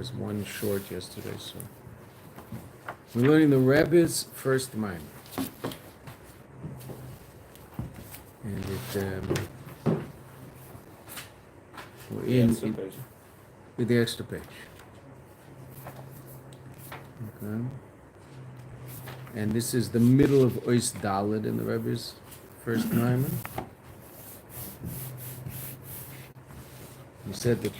was one short yesterday, so. We're learning the Rebbe's first Maamer. And we're with the extra page. Okay. And this is the middle of Ois Daled in the Rebbe's first Maamer. He said that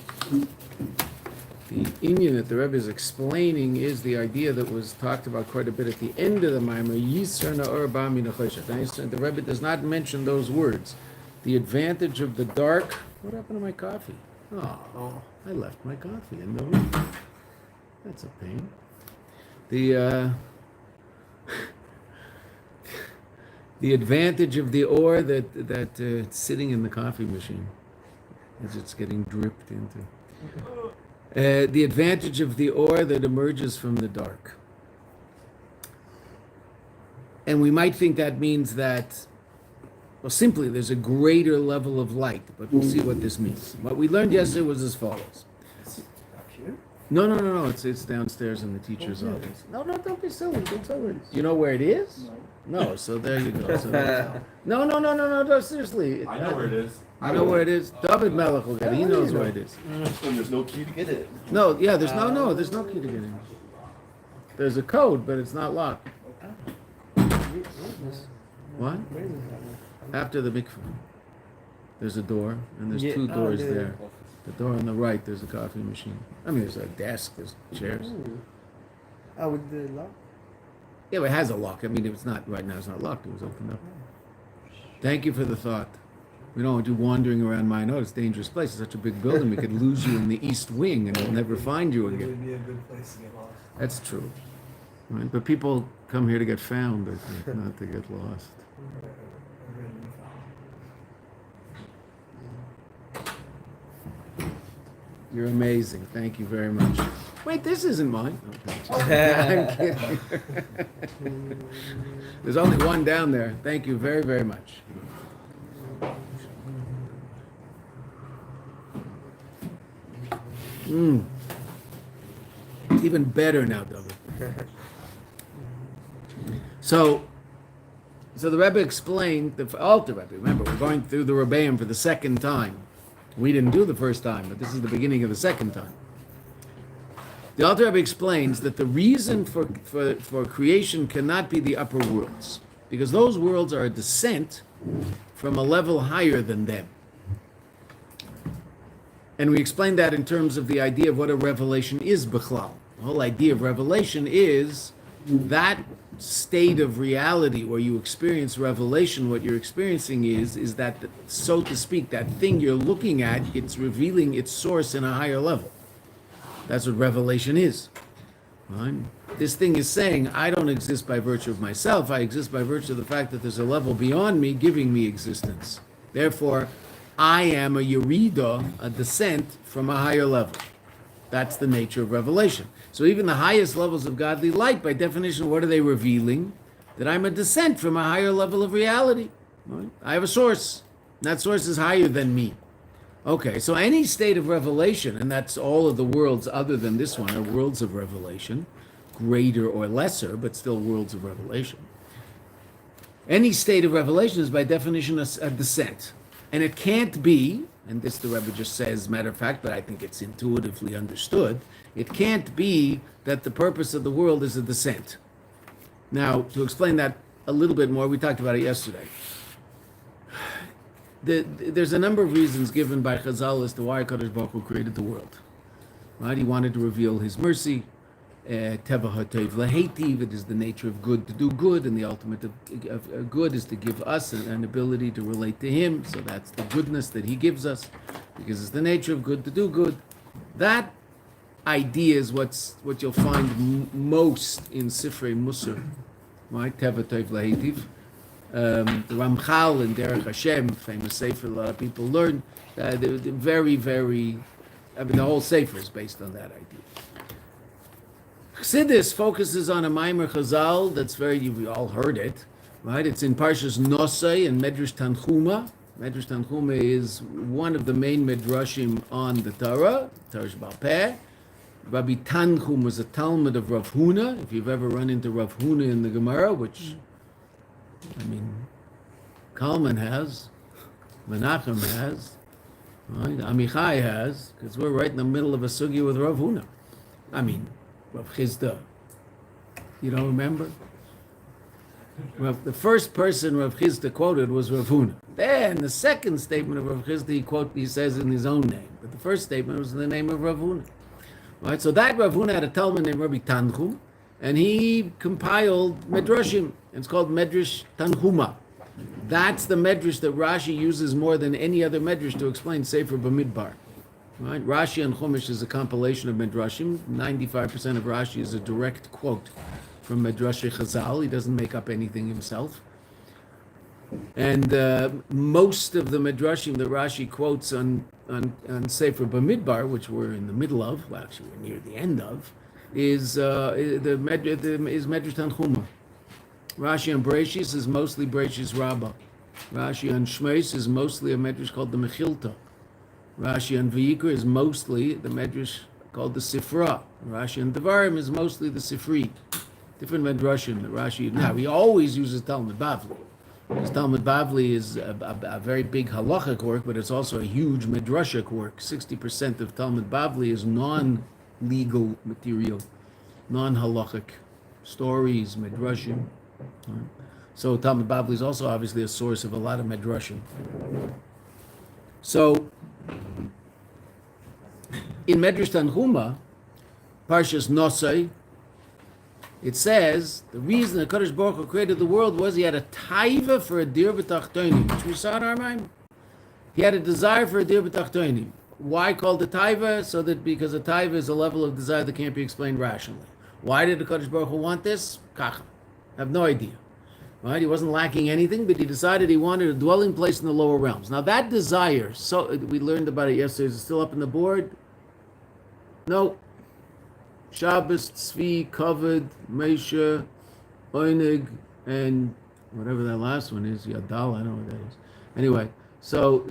the inyan that the Rebbe is explaining is the idea that was talked about quite a bit at the end of the Maamer. Yisar na'or ba min ha'choshen. The Rebbe does not mention those words. The advantage of the dark. What happened to my coffee? Oh, I left my coffee in the room. That's a pain. The advantage of the ore that it's sitting in the coffee machine as it's getting dripped into. The advantage of the ore that emerges from the dark. And we might think that means that, well, simply there's a greater level of light, but we'll see what this means. What we learned yesterday was as follows. No. It's downstairs in the teacher's office. No, don't be silly. Don't tell her. You know where it is? No. So there you go. So no, seriously. I know where it is. I know where it is. David Melech will get it. He knows where it is. And there's no key to get it. No, yeah, there's no key to get in. There's a code, but it's not locked. What? After the mikveh. There's a door, and there's two doors there. The door on the right, there's a coffee machine. I mean, there's a desk, there's chairs. With the lock? Yeah, but it has a lock. I mean, it's not, right now it's not locked. It was opened up. Thank you for the thought. We don't want you wandering around Mayanot. It's a dangerous place. It's such a big building. We could lose you in the east wing and we'll never find you again. It would be a good place to get lost. That's true. Right? But people come here to get found, I think, not to get lost. You're amazing. Thank you very much. Wait, this isn't mine. Okay. I'm kidding. There's only one down there. Thank you very, very much. Even better now, David. So the Rebbe explained, the Alter Rebbe, remember, we're going through the Rebbeim for the second time. We didn't do the first time, but this is the beginning of the second time. The Alter Rebbe explains that the reason for creation cannot be the upper worlds, because those worlds are a descent from a level higher than them. And we explained that in terms of the idea of what a revelation is, b'chlal. The whole idea of revelation is that state of reality where you experience revelation. What you're experiencing is that, so to speak, that thing you're looking at, it's revealing its source in a higher level. That's what revelation is. Right? This thing is saying, I don't exist by virtue of myself. I exist by virtue of the fact that there's a level beyond me giving me existence. Therefore, I am a yerida, a descent from a higher level. That's the nature of revelation. So even the highest levels of godly light, by definition, what are they revealing? That I'm a descent from a higher level of reality. Right? I have a source. That source is higher than me. Okay, so any state of revelation, and that's all of the worlds other than this one, are worlds of revelation, greater or lesser, but still worlds of revelation. Any state of revelation is by definition a descent. And it can't be, and this the Rebbe just says, matter of fact, but I think it's intuitively understood, it can't be that the purpose of the world is a descent. Now, to explain that a little bit more, we talked about it yesterday. There's a number of reasons given by Chazal as to why HaKadosh Baruch Hu created the world. Right? He wanted to reveal his mercy. Teva ha'tov lahetiv, it is the nature of good to do good, and the ultimate of good is to give us an ability to relate to him. So that's the goodness that he gives us, because it's the nature of good to do good. That idea is what you'll find most in Sifrei Musar, right? Teva ha'tov lahetiv. The Ramchal in Derech Hashem, famous sefer, a lot of people learn. They're very, very. I mean, the whole sefer is based on that idea. Chassidus focuses on a Maamer Chazal that's we all heard it, right? It's in Parshas Nosai and Medrash Tanchuma. Medrash Tanchuma is one of the main midrashim on the Torah, Torah Sheba'al Peh, Rabbi Tanchum was a Talmud of Rav Huna. If you've ever run into Rav Huna in the Gemara, which, I mean, Kalman has, Menachem has, right? Amichai has, because we're right in the middle of a sugya with Rav Huna. I mean, Rav Chisda. You don't remember? The first person Rav Chisda quoted was Rav Huna. Then the second statement of Rav Chisda he says in his own name. But the first statement was in the name of Rav Huna. Right? So that Rav Huna had a Talmud named Rabbi Tanchum, and he compiled Medrashim. It's called Medrash Tanchuma. That's the Medrash that Rashi uses more than any other Medrash to explain Sefer Bamidbar. Right? Rashi and Chumash is a compilation of Medrashim. 95% of Rashi is a direct quote from Medrash Chazal. He doesn't make up anything himself. And most of the Medrashim that Rashi quotes on Sefer Bamidbar, which we're in the middle of, well, actually we're near the end of, is Medrash Tanchuma. Rashi on Bereshis is mostly Bereshis Rabbah. Rashi on Shmeis is mostly a Medrash called the Mechilta. Rashi on Vayikra is mostly the Medrash called the Sifra. Rashi on Devarim is mostly the Sifri. Different Medrashim that Rashi, now he always uses Talmud Bavli. Because Talmud Bavli is a very big halachic work, but it's also a huge midrashic work. 60% of Talmud Bavli is non-legal material, non-halachic stories, midrashim. So Talmud Bavli is also obviously a source of a lot of midrashim. So in Medrash Tanchuma, Parshas Nosai, it says the reason the Kadosh Baruch Hu created the world was he had a taiva for a dir b'tachtonim, which we saw in our mind. He had a desire for a dir b'tachtonim. Why called a taiva? Because a taiva is a level of desire that can't be explained rationally. Why did the Kadosh Baruch Hu want this? Kacha. I have no idea. Right? He wasn't lacking anything, but he decided he wanted a dwelling place in the lower realms. Now that desire, so we learned about it yesterday. Is it still up on the board? No. Shabbos, Tzvi, Kavod, Meisha, Oinig, and whatever that last one is, Yadal, I don't know what that is. Anyway, so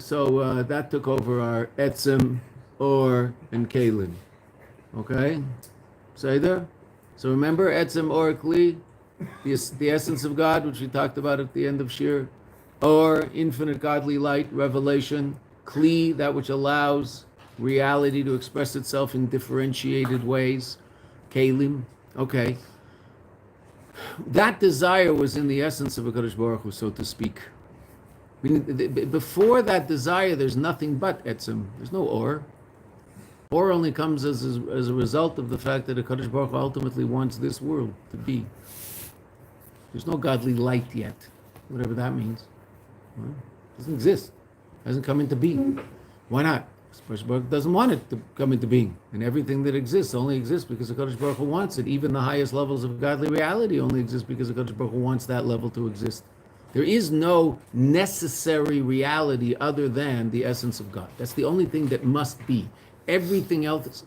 that took over our Etzem, Or, and Kalin. Okay? Say there? So remember Etzem, Or, Kli, the essence of God, which we talked about at the end of Shiur. Or, infinite godly light, revelation. Kli, that which allows reality to express itself in differentiated ways. Kalim, okay. That desire was in the essence of a Kadosh Baruch Hu, so to speak. Before that desire, there's nothing but Etzem. There's no Or. Or only comes as a result of the fact that a Kadosh Baruch Hu ultimately wants this world to be. There's no godly light yet, whatever that means. Well, it doesn't exist. It hasn't come into being. Why not? Kadosh Baruch Hu doesn't want it to come into being, and everything that exists only exists because the Kadosh Baruch Hu wants it. Even the highest levels of godly reality only exist because the Kadosh Baruch Hu wants that level to exist. There is no necessary reality other than the essence of God. That's the only thing that must be. Everything else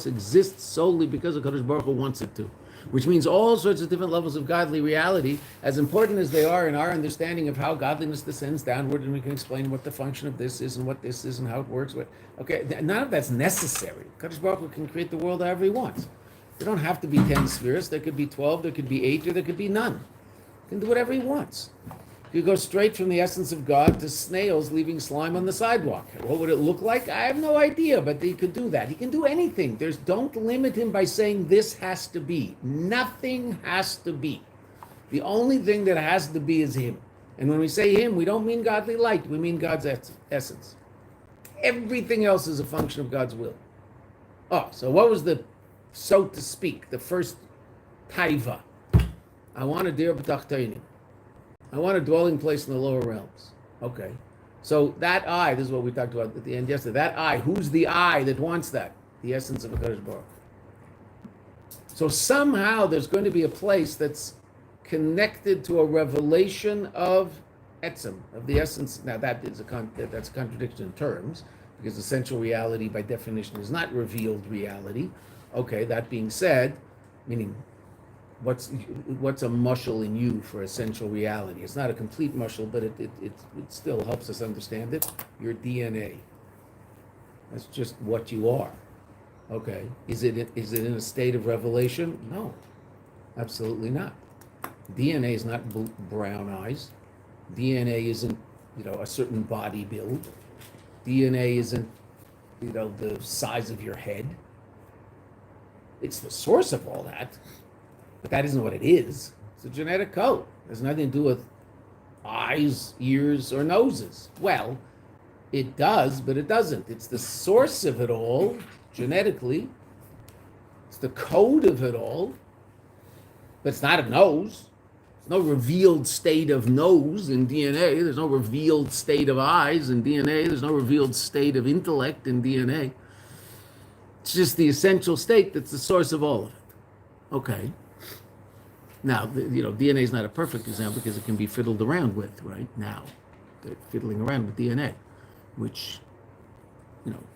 exists solely because the Kadosh Baruch Hu wants it to. Which means all sorts of different levels of godly reality, as important as they are in our understanding of how godliness descends downward, and we can explain what the function of this is and what this is and how it works. Okay, none of that's necessary. Kadosh Baruch Hu can create the world however he wants. There don't have to be 10 spheres. There could be 12, there could be 8, or there could be none. He can do whatever he wants. You go straight from the essence of God to snails leaving slime on the sidewalk. What would it look like? I have no idea, but he could do that. He can do anything. Don't limit him by saying this has to be. Nothing has to be. The only thing that has to be is him. And when we say him, we don't mean godly light. We mean God's essence. Everything else is a function of God's will. Oh, so what was so to speak, the first taiva? I want a dir b'tachtonim. I want a dwelling place in the lower realms. Okay. So that I, this is what we talked about at the end yesterday, that I, who's the I that wants that? The essence of a Kadosh Baruch. So somehow there's going to be a place that's connected to a revelation of Etzem, of the essence. Now that's a contradiction in terms, because essential reality by definition is not revealed reality. Okay, that being said, meaning what's a mushal in you for essential reality? It's not a complete mushal, but it still helps us understand it. Your DNA. That's just what you are. Okay. Is it in a state of revelation? No, absolutely not. DNA is not brown eyes. DNA isn't, a certain body build. DNA isn't, the size of your head. It's the source of all that, but that isn't what it is. It's a genetic code. It has nothing to do with eyes, ears, or noses. Well, it does, but it doesn't. It's the source of it all, genetically. It's the code of it all, but it's not a nose. There's no revealed state of nose in DNA. There's no revealed state of eyes in DNA. There's no revealed state of intellect in DNA. It's just the essential state that's the source of all of it. Okay. Now, DNA is not a perfect example because it can be fiddled around with, right? Now, they're fiddling around with DNA, which,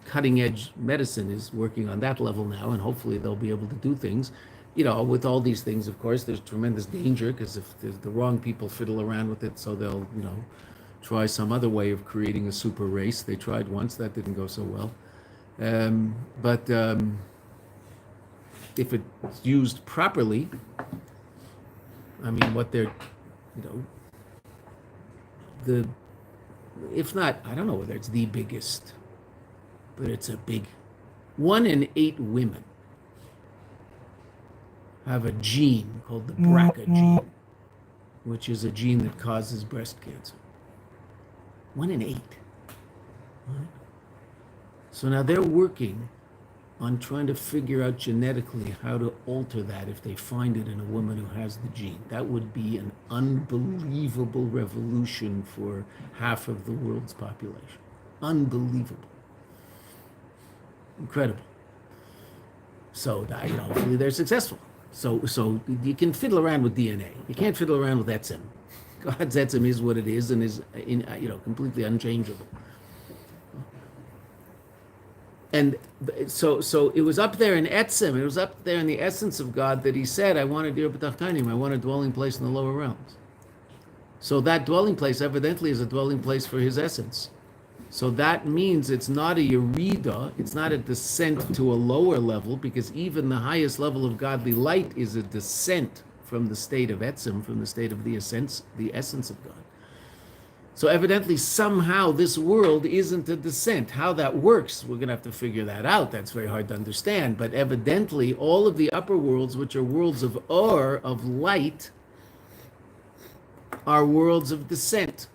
cutting edge medicine is working on that level now, and hopefully they'll be able to do things. With all these things, of course, there's tremendous danger because if the wrong people fiddle around with it, so they'll, try some other way of creating a super race. They tried once, that didn't go so well. But if it's used properly, I mean, what they're, if not, I don't know whether it's the biggest, but it's a big, 1 in 8 women have a gene called the BRCA gene, which is a gene that causes breast cancer. 1 in 8. Right? So now they're working on trying to figure out genetically how to alter that if they find it in a woman who has the gene. That would be an unbelievable revolution for half of the world's population. Unbelievable. Incredible. So hopefully they're successful. So you can fiddle around with DNA. You can't fiddle around with etzem. God's etzem is what it is and is completely unchangeable. And so it was up there in etzem, it was up there in the essence of God that he said, I want a dir b'tachtonim, I want a dwelling place in the lower realms. So that dwelling place evidently is a dwelling place for his essence. So that means it's not a yerida, it's not a descent to a lower level, because even the highest level of godly light is a descent from the state of etzem, from the state of the essence of God. So evidently, somehow, this world isn't a descent. How that works, we're going to have to figure that out. That's very hard to understand. But evidently, all of the upper worlds, which are worlds of or, of light, are worlds of descent.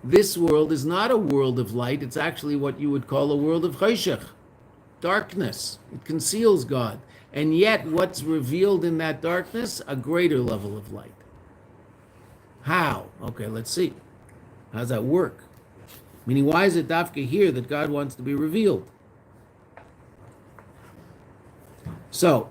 This world is not a world of light. It's actually what you would call a world of choshech, darkness. It conceals God. And yet, what's revealed in that darkness? A greater level of light. How? Okay, let's see. How does that work? Meaning, why is it dafka here that God wants to be revealed? So,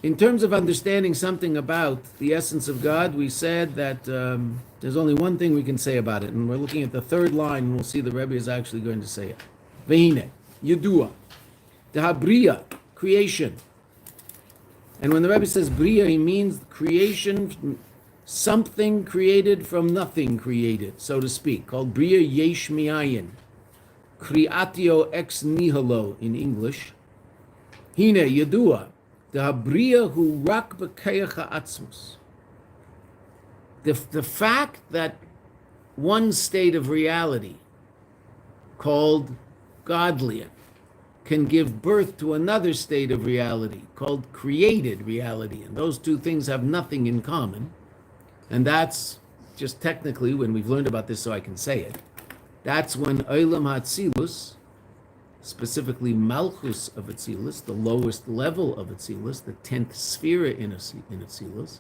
in terms of understanding something about the essence of God, we said that there's only one thing we can say about it, and we're looking at the third line, and we'll see the Rebbe is actually going to say it. Vehine, Yedua, Dehabriya, creation. And when the Rebbe says Bria, he means creation, something created from nothing created, so to speak, called Bria Yesh Miayin, Kriatio ex nihilo in English. Hine Yedua, Dehabriya hu rak b'keach ha'atzmus. The fact that one state of reality, called Godlian, can give birth to another state of reality, called created reality, and those two things have nothing in common. And that's just technically, when we've learned about this so I can say it, that's when Olam HaTzilus, specifically Malchus of Atzilus, the lowest level of Atzilus, the 10th sphere in Atzilus,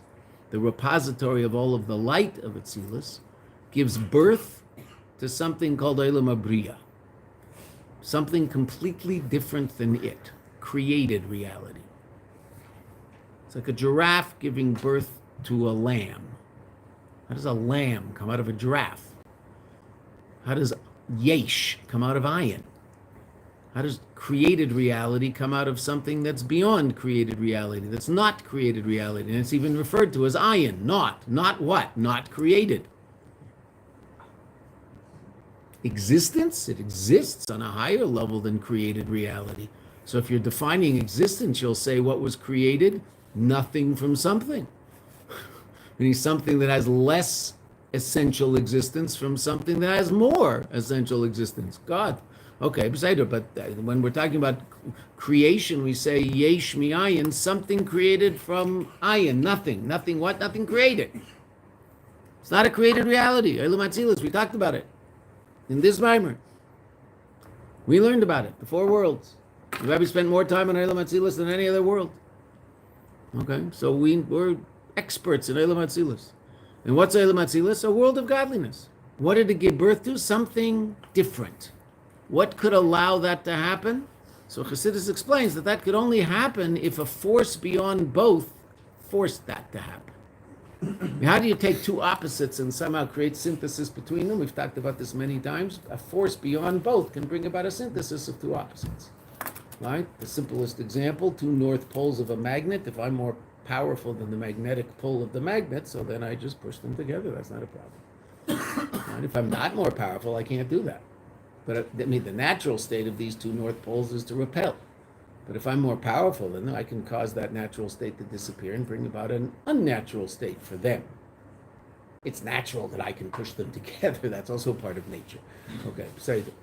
the repository of all of the light of Atzilus, gives birth to something called Olam HaBriya, something completely different than it, created reality. It's like a giraffe giving birth to a lamb. How does a lamb come out of a giraffe? How does yesh come out of ayin? How does created reality come out of something that's beyond created reality, that's not created reality? And it's even referred to as ayin, not what? Not created. Existence, it exists on a higher level than created reality. So if you're defining existence, you'll say what was created? Nothing from something. Meaning something that has less essential existence from something that has more essential existence. God. Okay, but when we're talking about creation, we say yesh mi'ayin, something created from ayin, nothing. Nothing what? Nothing created. It's not a created reality. Eilam Atzilus, we talked about it in this Maamer. We learned about it, the four worlds. The Rebbe spent more time on Eilam Atzilus than any other world. Okay, so we're experts in Eilam Atzilus. And what's Eilam Atzilus? A world of godliness. What did it give birth to? Something different. What could allow that to happen? So Chassidus explains that could only happen if a force beyond both forced that to happen. How do you take two opposites and somehow create synthesis between them? We've talked about this many times. A force beyond both can bring about a synthesis of two opposites. Right? The simplest example, two north poles of a magnet. If I'm more powerful than the magnetic pull of the magnet, so then I just push them together. That's not a problem. Right? If I'm not more powerful, I can't do that. But I mean, the natural state of these two north poles is to repel. But if I'm more powerful, then I can cause that natural state to disappear and bring about an unnatural state for them. It's natural that I can push them together. That's also part of nature. Okay, say that.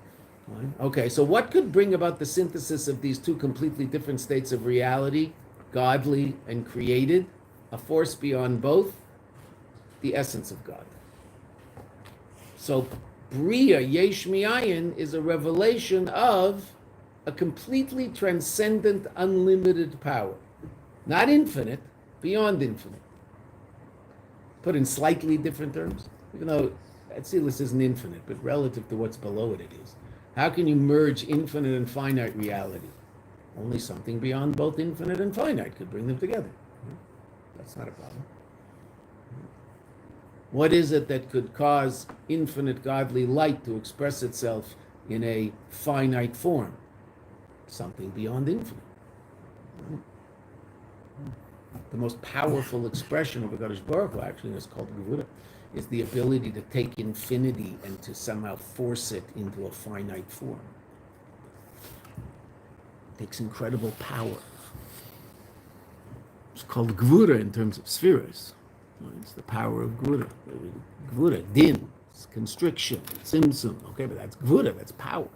Okay, so what could bring about the synthesis of these two completely different states of reality, godly and created, a force beyond both? The essence of God. So Bria Yesh Mi'ayin is a revelation of a completely transcendent, unlimited power. Not infinite, beyond infinite. Put in slightly different terms, even though Atzilus isn't infinite, but relative to what's below it, it is. How can you merge infinite and finite reality? Only something beyond both infinite and finite could bring them together. That's not a problem. What is it that could cause infinite godly light to express itself in a finite form? Something beyond infinite. The most powerful expression of HaKadosh Baruch Hu, actually, is called Gevura, is the ability to take infinity and to somehow force it into a finite form. It takes incredible power. It's called Gevura in terms of spheres. It's the power of Gevura. Gevura, din, it's constriction, tzimtzum. Okay, but that's Gevura, that's power.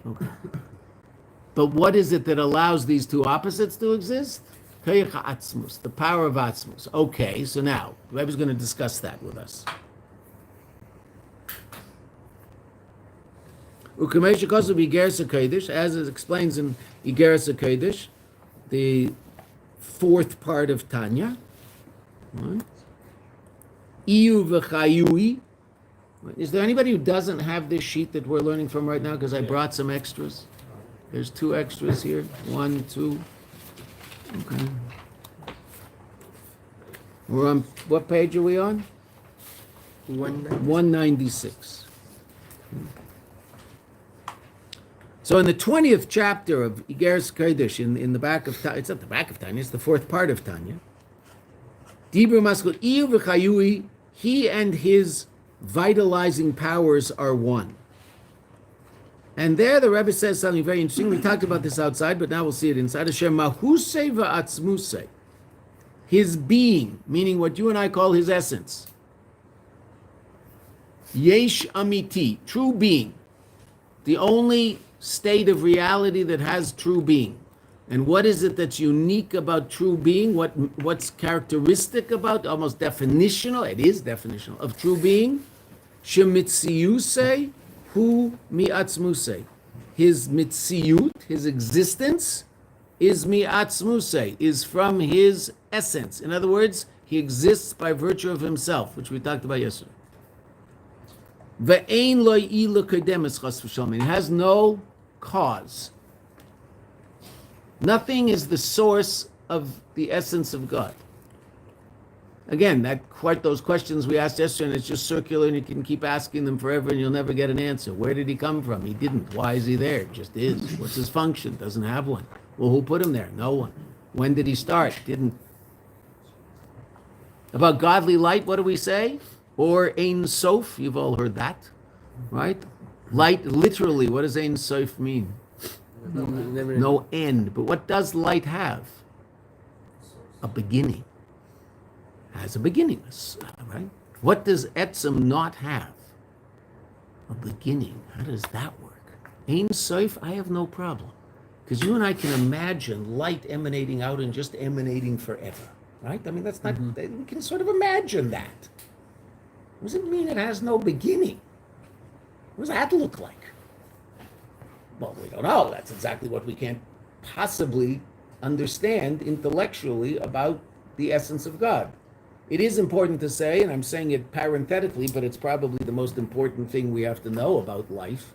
Okay. But what is it that allows these two opposites to exist? The power of Atzmus. Okay, so now, the Rebbe is going to discuss that with us. As it explains in Igeres HaKodesh, the fourth part of Tanya. Iyu v'chayui. Is there anybody who doesn't have this sheet that we're learning from right now? Because I brought some extras. There's two extras here. 1, 2. Okay. We're on, what page are we on? 196. So in the 20th chapter of Igeres Kodesh, in the back of Tanya, it's not the back of Tanya, it's the fourth part of Tanya. Dibur Maskul Iyu v'chayui, he and his vitalizing powers are one. And there the Rebbe says something very interesting. We talked about this outside, but now we'll see it inside. Asher mahusei v'atzmusei. His being, meaning what you and I call his essence. Yesh amiti, true being. The only state of reality that has true being. And what is it that's unique about true being? What's characteristic about, almost definitional, it is definitional, of true being? Shemitziusei hu mi'atzmusei. His mitziyut, his existence, is mi'atzmusei, is from his essence. In other words, he exists by virtue of himself, which we talked about yesterday. Ve'ein lo ilu kodemes chas v'shalom. It has no cause. Nothing is the source of the essence of God. Again, those questions we asked yesterday, and it's just circular, and you can keep asking them forever, and you'll never get an answer. Where did he come from? He didn't. Why is he there? Just is. What's his function? Doesn't have one. Well, who put him there? No one. When did he start? Didn't. About godly light, what do we say? Or Ein Sof, you've all heard that, right? Light, literally, what does Ein Sof mean? No end. But what does light have? A beginning. Has a beginning, right? What does Etzem not have? A beginning. How does that work? Ein Sof, I have no problem. Because you and I can imagine light emanating out and just emanating forever, right? I mean, that's not, we can sort of imagine that. What does it mean it has no beginning? What does that look like? Well, we don't know. That's exactly what we can't possibly understand intellectually about the essence of God. It is important to say, and I'm saying it parenthetically, but it's probably the most important thing we have to know about life.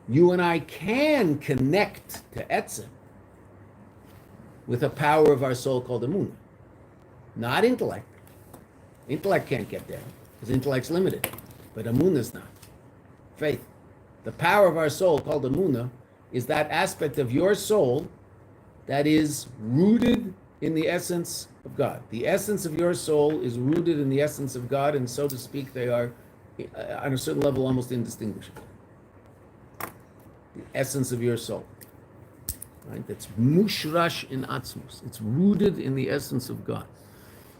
You and I can connect to Etzem with a power of our soul called Emunah. Not intellect. Intellect can't get there, because intellect's limited. But Emunah's not. Faith. The power of our soul called Emunah is that aspect of your soul that is rooted in the essence of God. The essence of your soul is rooted in the essence of God, and so to speak, they are, on a certain level, almost indistinguishable. The essence of your soul. Right? That's mushrash in atzmus. It's rooted in the essence of God.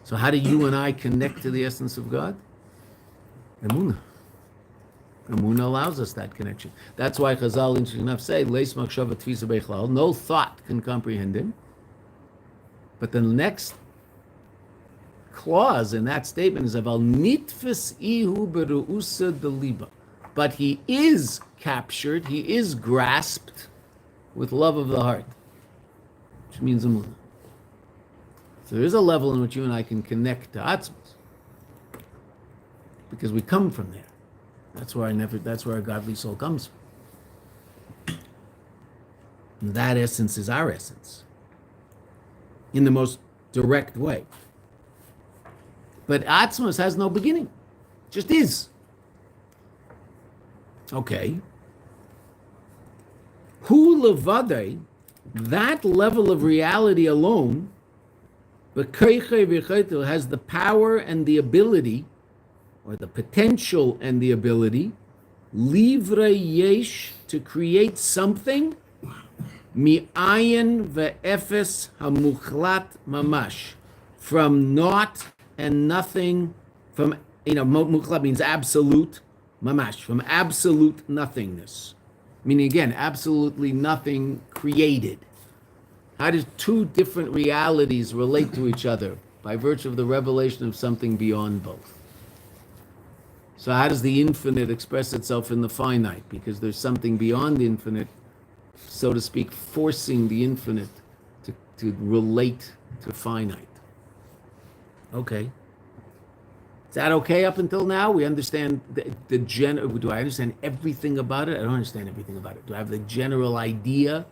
So how do you and I connect to the essence of God? Emunah. Emunah allows us that connection. That's why Chazal, interesting enough, say, Leis machshava tfisa bechlal, no thought can comprehend him. But the next clause in that statement is aval nitfes ihu beruusa deliba. But he is captured, he is grasped with love of the heart, which means Emunah. So there is a level in which you and I can connect to Atzmos, because we come from there. That's where our godly soul comes from. And that essence is our essence, in the most direct way. But Atzmos has no beginning, it just is. Okay. Hu levadei, that level of reality alone, has the power and the ability, or the potential and the ability, livre yesh, to create something, mi'ayin ve'efes hamuchlat mamash, from naught and nothing, from, muchlat means absolute, mamash, from absolute nothingness. Meaning, again, absolutely nothing created. How do two different realities relate to each other? By virtue of the revelation of something beyond both. So how does the infinite express itself in the finite? Because there's something beyond the infinite, so to speak, forcing the infinite to relate to finite. Okay. Is that okay up until now? We understand do I understand everything about it? I don't understand everything about it. Do I have the general idea?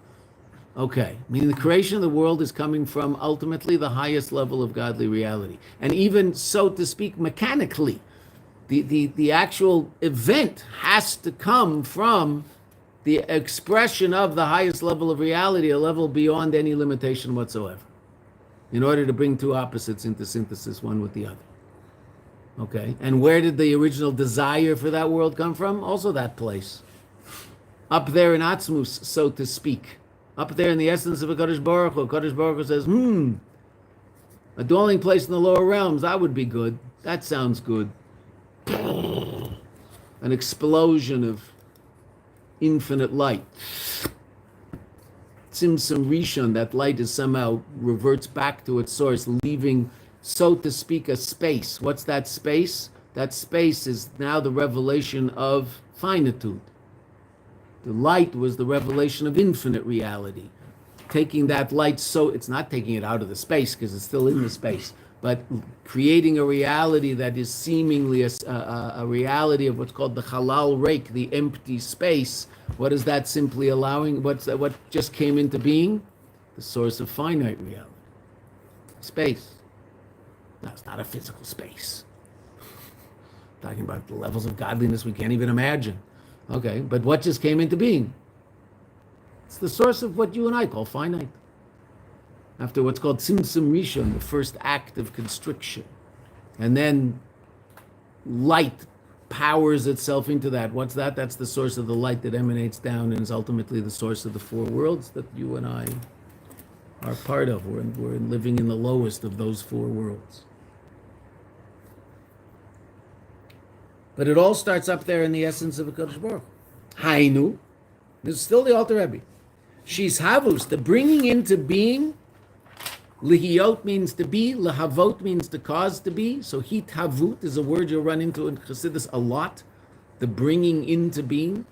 Okay. Meaning the creation of the world is coming from ultimately the highest level of godly reality. And even, so to speak, mechanically, the actual event has to come from the expression of the highest level of reality, a level beyond any limitation whatsoever, in order to bring two opposites into synthesis, one with the other. Okay, and where did the original desire for that world come from? Also that place. Up there in Atzmus, so to speak. Up there in the essence of a Kadosh Baruch Hu. Kadosh Baruch Hu says, a dwelling place in the lower realms, that would be good. That sounds good. An explosion of infinite light. Tzimtzum Rishon, that light is somehow reverts back to its source, leaving, so to speak, a space. What's that space? That space is now the revelation of finitude. The light was the revelation of infinite reality. Taking that light, so it's not taking it out of the space because it's still in the space, but creating a reality that is seemingly a reality of what's called the halal reik, the empty space. What is that simply allowing? What just came into being? The source of finite reality. Space. No, it's not a physical space. Talking about the levels of godliness we can't even imagine. Okay, but what just came into being? It's the source of what you and I call finite. After what's called Tzimtzum Rishon, the first act of constriction. And then light powers itself into that. What's that? That's the source of the light that emanates down and is ultimately the source of the four worlds that you and I are part of. We're living in the lowest of those four worlds. But it all starts up there in the essence of a Kadosh Baruch Hu. Hainu, this is still the Alter Rebbe. She's havus, the bringing into being. Lihiyot means to be, lahavot means to cause to be. So hithavut is a word you'll run into in Chassidus a lot. The bringing into being.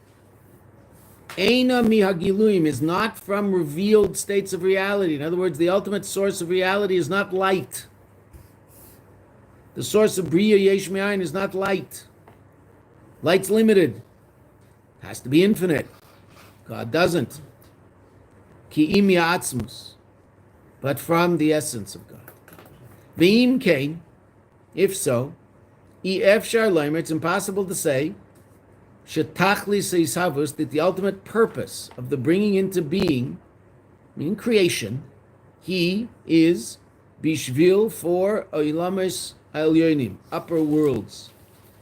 Eina mihagiluim is not from revealed states of reality. In other words, the ultimate source of reality is not light. The source of Bria Yesh Me'ayin is not light. Light's limited. It has to be infinite. God doesn't. Ki im ya'atzmus. But from the essence of God. V'im kain, if so, efshar leimer, it's impossible to say, shetachli seisavus, that the ultimate purpose of the bringing into being, meaning creation, he is bishvil for oilames elyonim, upper worlds,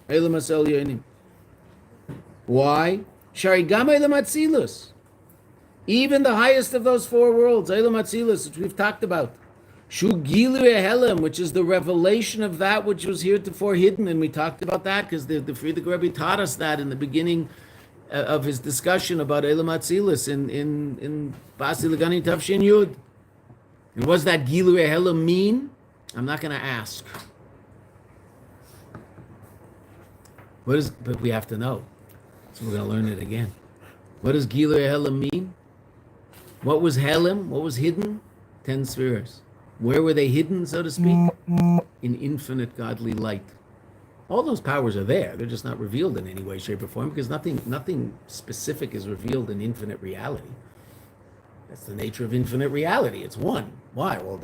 oilames elyonim. Why? Shari gam olam atzilus. Even the highest of those four worlds, Olam Atzilus, which we've talked about, Shu Gilu Ehelem, which is the revelation of that which was heretofore hidden, and we talked about that because the Frierdiker Rebbe taught us that in the beginning of his discussion about Olam Atzilus in Basi L'Gani Tavshin Yud. And what does that Gilu Ehelem mean? I'm not going to ask. But we have to know, so we're going to learn it again. What does Gilu Ehelem mean? What was Helim? What was hidden? 10 spheres. Where were they hidden, so to speak? In infinite godly light. All those powers are there. They're just not revealed in any way, shape, or form because nothing specific is revealed in infinite reality. That's the nature of infinite reality. It's one. Why? Well,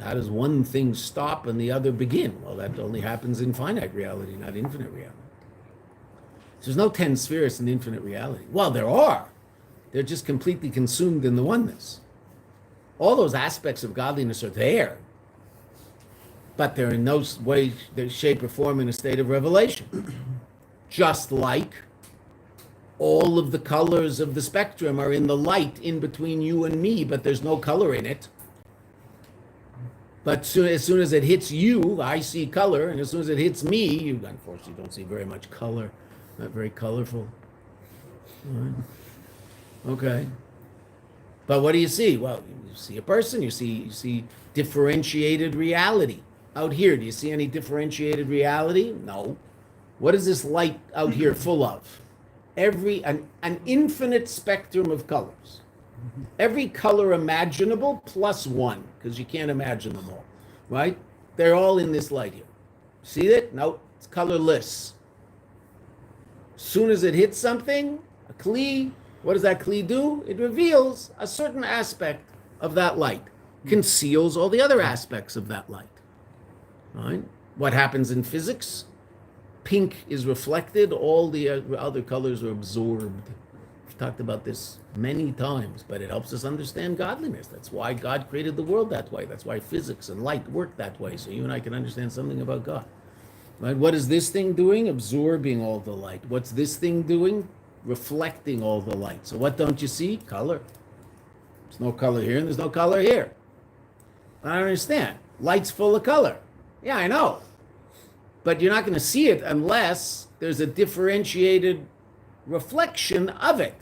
how does one thing stop and the other begin? Well, that only happens in finite reality, not infinite reality. So there's no 10 spheres in infinite reality. Well, there are. They're just completely consumed in the oneness. All those aspects of godliness are there, but they're in no way, shape, or form in a state of revelation. Just like all of the colors of the spectrum are in the light in between you and me, but there's no color in it. But as soon as it hits you, I see color, and as soon as it hits me, you unfortunately don't see very much color. Not very colorful. All right. Okay. But what do you see? Well, you see a person, you see differentiated reality. Out here, do you see any differentiated reality? No. What is this light out here full of? An infinite spectrum of colors. Every color imaginable plus one, because you can't imagine them all, right? They're all in this light here. See it? No, it's colorless. Soon as it hits something, a kli, what does that kli do? It reveals a certain aspect of that light, conceals all the other aspects of that light. Right? What happens in physics? Pink is reflected, all the other colors are absorbed. We've talked about this many times, but it helps us understand godliness. That's why God created the world that way. That's why physics and light work that way, so you and I can understand something about God. Right? What is this thing doing? Absorbing all the light. What's this thing doing? Reflecting all the light. So what don't you see? Color. There's no color here and there's no color here. I don't understand. Light's full of color. Yeah, I know. But you're not going to see it unless there's a differentiated reflection of it.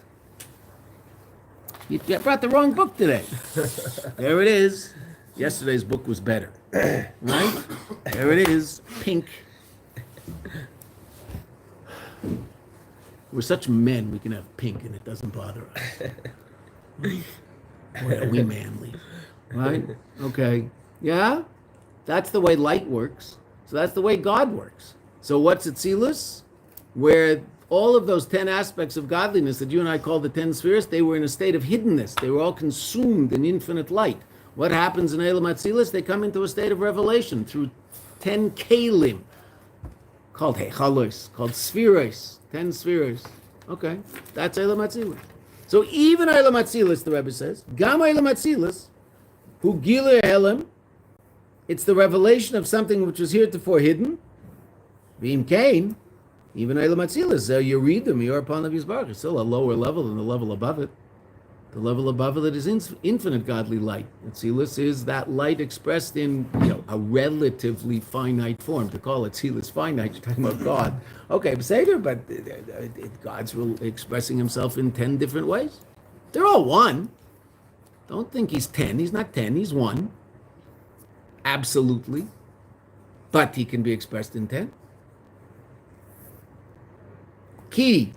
You brought the wrong book today. There it is. Yesterday's book was better. Right? There it is. Pink. We're such men, we can have pink and it doesn't bother us. Boy, are we manly. Right? Okay. Yeah? That's the way light works. So that's the way God works. So what's Atzilus? Where all of those 10 aspects of godliness that you and I call the 10 spheres, they were in a state of hiddenness. They were all consumed in infinite light. What happens in Elam Atzilus? They come into a state of revelation through 10 kalim, called hechalos, called spheres, 10 spheres. Okay, that's Elam Atzilus. So even Elam Atzilus, the Rebbe says, Gam Elam Atzilus, hu gilu Elam, it's the revelation of something which was heretofore hidden. V'im kain, Even Eilam Atzilus, you read them, you're upon the Yisbarach. It's still a lower level than the level above it. The level above it is infinite godly light. Atzilus is that light expressed in a relatively finite form. To call it Atzilus finite, you're talking about God. Okay, but God's expressing himself in 10 different ways. They're all one. Don't think he's 10. He's not 10. He's one. Absolutely. But he can be expressed in 10. Key.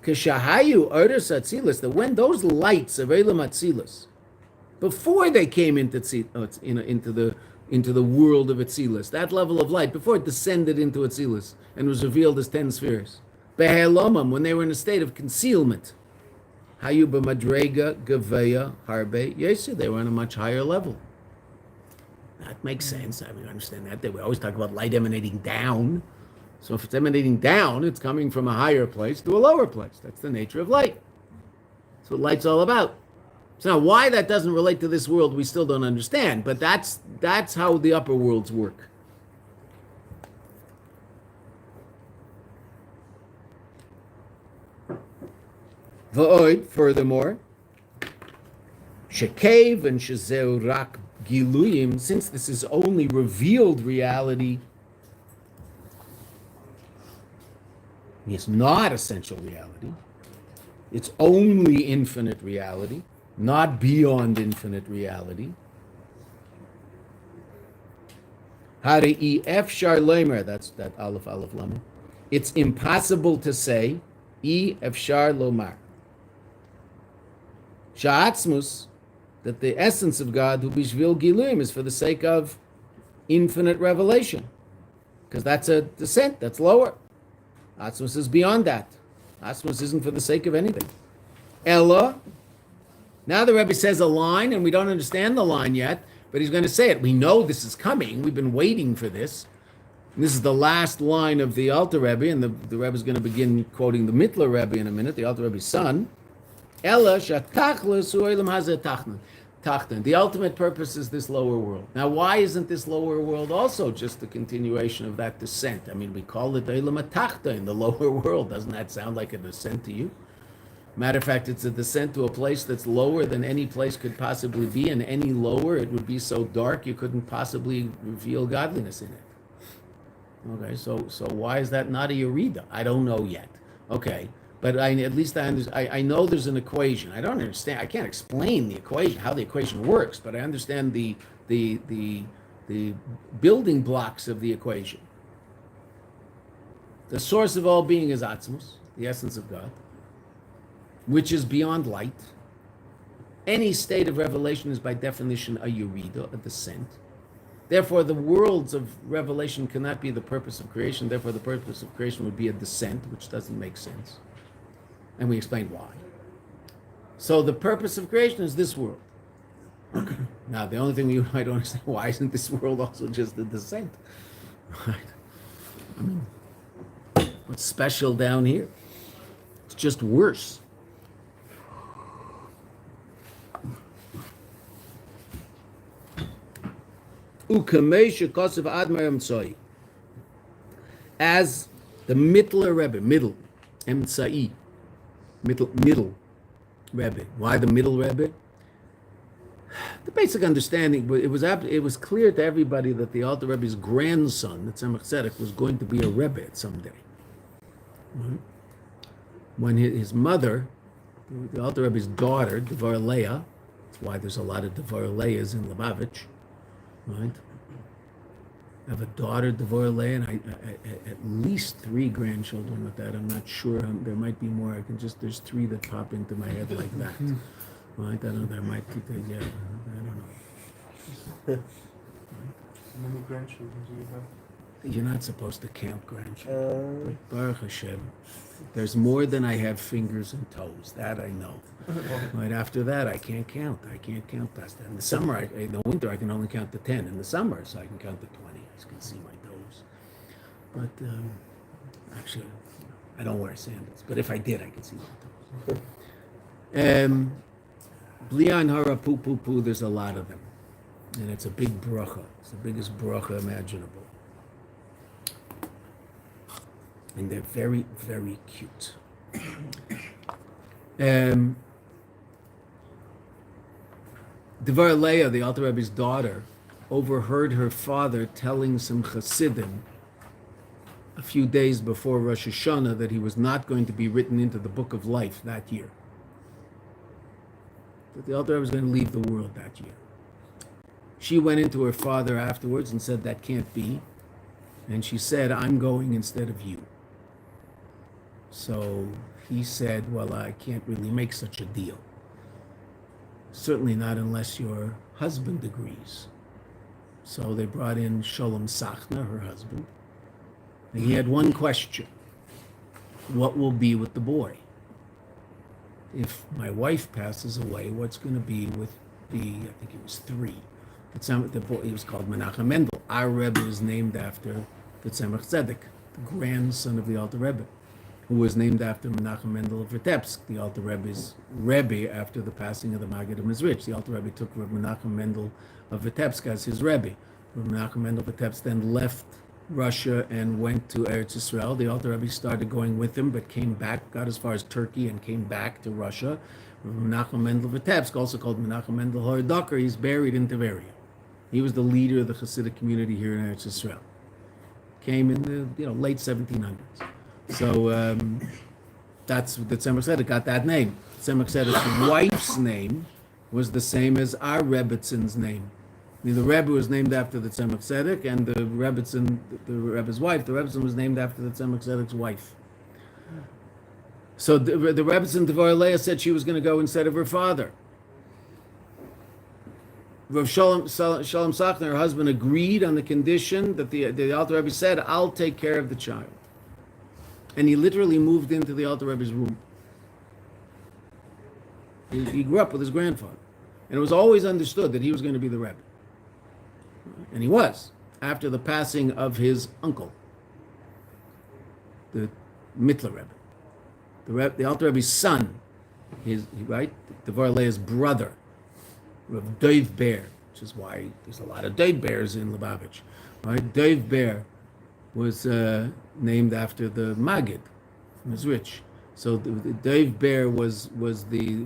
Kashahayu Erdus Atzilus, that when those lights of Eilam Atzilus, before they came into the world of Atzilus, that level of light, before it descended into Atzilus and was revealed as 10 spheres, Behelomam, when they were in a state of concealment, Hayu b'madrega geveya harbe yesir, they were on a much higher level. That makes sense. I mean, I understand that. We always talk about light emanating down. So if it's emanating down, it's coming from a higher place to a lower place. That's the nature of light. That's what light's all about. So now why that doesn't relate to this world, we still don't understand. But that's how the upper worlds work. V'oid, furthermore, shekev and shezeu rak giluyim, since this is only revealed reality, it's not essential reality. It's only infinite reality, not beyond infinite reality. Hare'i efshar lomer, that's that aleph lama. It's impossible to say, efshar lomar. Sha'atzmus, that the essence of God, hu bishvil giluyim, is for the sake of infinite revelation. Because that's a descent, that's lower. Atzmus is beyond that. Atzmus isn't for the sake of anything. Ella, now the Rebbe says a line, and we don't understand the line yet, but he's going to say it. We know this is coming. We've been waiting for this. And this is the last line of the Alter Rebbe, and the Rebbe is going to begin quoting the Mittler Rebbe in a minute, the Alter Rebbe's son. Ella shatachlis u'elam hazeh tachnan. The ultimate purpose is this lower world. Now, why isn't this lower world also just the continuation of that descent? I mean, we call it Eilam Atachta in the lower world. Doesn't that sound like a descent to you? Matter of fact, it's a descent to a place that's lower than any place could possibly be, and any lower, it would be so dark you couldn't possibly reveal godliness in it. Okay, so why is that not a Yerida? I don't know yet. Okay. But at least I know there's an equation. I don't understand. I can't explain the equation, how the equation works, but I understand the building blocks of the equation. The source of all being is Atzmus, the essence of God, which is beyond light. Any state of revelation is by definition a Yerida, a descent. Therefore, the worlds of revelation cannot be the purpose of creation. Therefore, the purpose of creation would be a descent, which doesn't make sense. And we explained why. So the purpose of creation is this world. Okay. Now, the only thing you and I don't understand, why isn't this world also just a descent? Right? I mean, what's special down here? It's just worse. As the Mittler Rebbe, middle Rebbe. Why the middle Rebbe? The basic understanding, it was clear to everybody that the Alter Rebbe's grandson, the Tzemach Tzedek, was going to be a Rebbe someday. Right? When his mother, the Alter Rebbe's daughter, Devar Leah, that's why there's a lot of Devar Leahs in Lubavitch, right? I have a daughter, Devorah Leah, and I at least 3 grandchildren with that. I'm not sure. There might be more. There's 3 that pop into my head like that. Right? I don't know. There might be, I don't know. How many grandchildren do you have? You're not supposed to count grandchildren. But Baruch Hashem, there's more than I have fingers and toes. That I know. Right after that, I can't count. Past that. In the summer, in the winter, I can only count to 10. In the summer, so I can count to 20. I can see my toes. But actually, I don't wear sandals. But if I did, I could see my toes. Blian hara pu pu pu. There's a lot of them, and it's a big bracha. It's the biggest bracha imaginable. And they're very, very cute. Devar Leah, the Alter Rebbe's daughter, overheard her father telling some Chassidim a few days before Rosh Hashanah that he was not going to be written into the book of life that year. That the Alter Rebbe was going to leave the world that year. She went into her father afterwards and said, that can't be. And she said, I'm going instead of you. So he said, well, I can't really make such a deal. Certainly not unless your husband agrees. So they brought in Sholem Sachna, her husband. And he had one question. What will be with the boy? If my wife passes away, what's going to be with the, I think it was 3. The boy, he was called Menachem Mendel. Our Rebbe was named after the Tzemach Tzedek, the grandson of the Alter Rebbe, who was named after Menachem Mendel of Vitebsk, the Alter Rebbe's Rebbe after the passing of the Maggid of Mezrich. The Alter Rebbe took Rabbi Menachem Mendel of Vitebsk as his Rebbe. Rabbi Menachem Mendel of Vitebsk then left Russia and went to Eretz Yisrael. The Alter Rebbe started going with him, but came back, got as far as Turkey and came back to Russia. Rabbi Menachem Mendel of Vitebsk, also called Menachem Mendel Horodoker, he's buried in Tveria. He was the leader of the Hasidic community here in Eretz Yisrael. Came in the late 1700s. So that's the Tzemach Tzedek got that name. Tzemach Tzedek's wife's name was the same as our Rebbitzin's name. The Rebbe was named after the Tzemach Tzedek, and the Rebbitzin, the Rebbe's wife, the Rebbitzin was named after the Tzemach Tzedek's wife. So the Rebbitzin Devar Leah said she was going to go instead of her father. Rav Shalom Sachner, her husband, agreed on the condition that the Alter Rebbe said, I'll take care of the child. And he literally moved into the Alter Rebbe's room. He grew up with his grandfather. And it was always understood that he was going to be the Rebbe. And he was, after the passing of his uncle, the Mittler Rebbe. The Alter Rebbe's son, Devar Leah's brother, Rav Dov Ber, which is why there's a lot of Dov Bers in Lubavitch. Right? Dov Ber was named after the Maggid, Mezrich. So the Dov Ber was the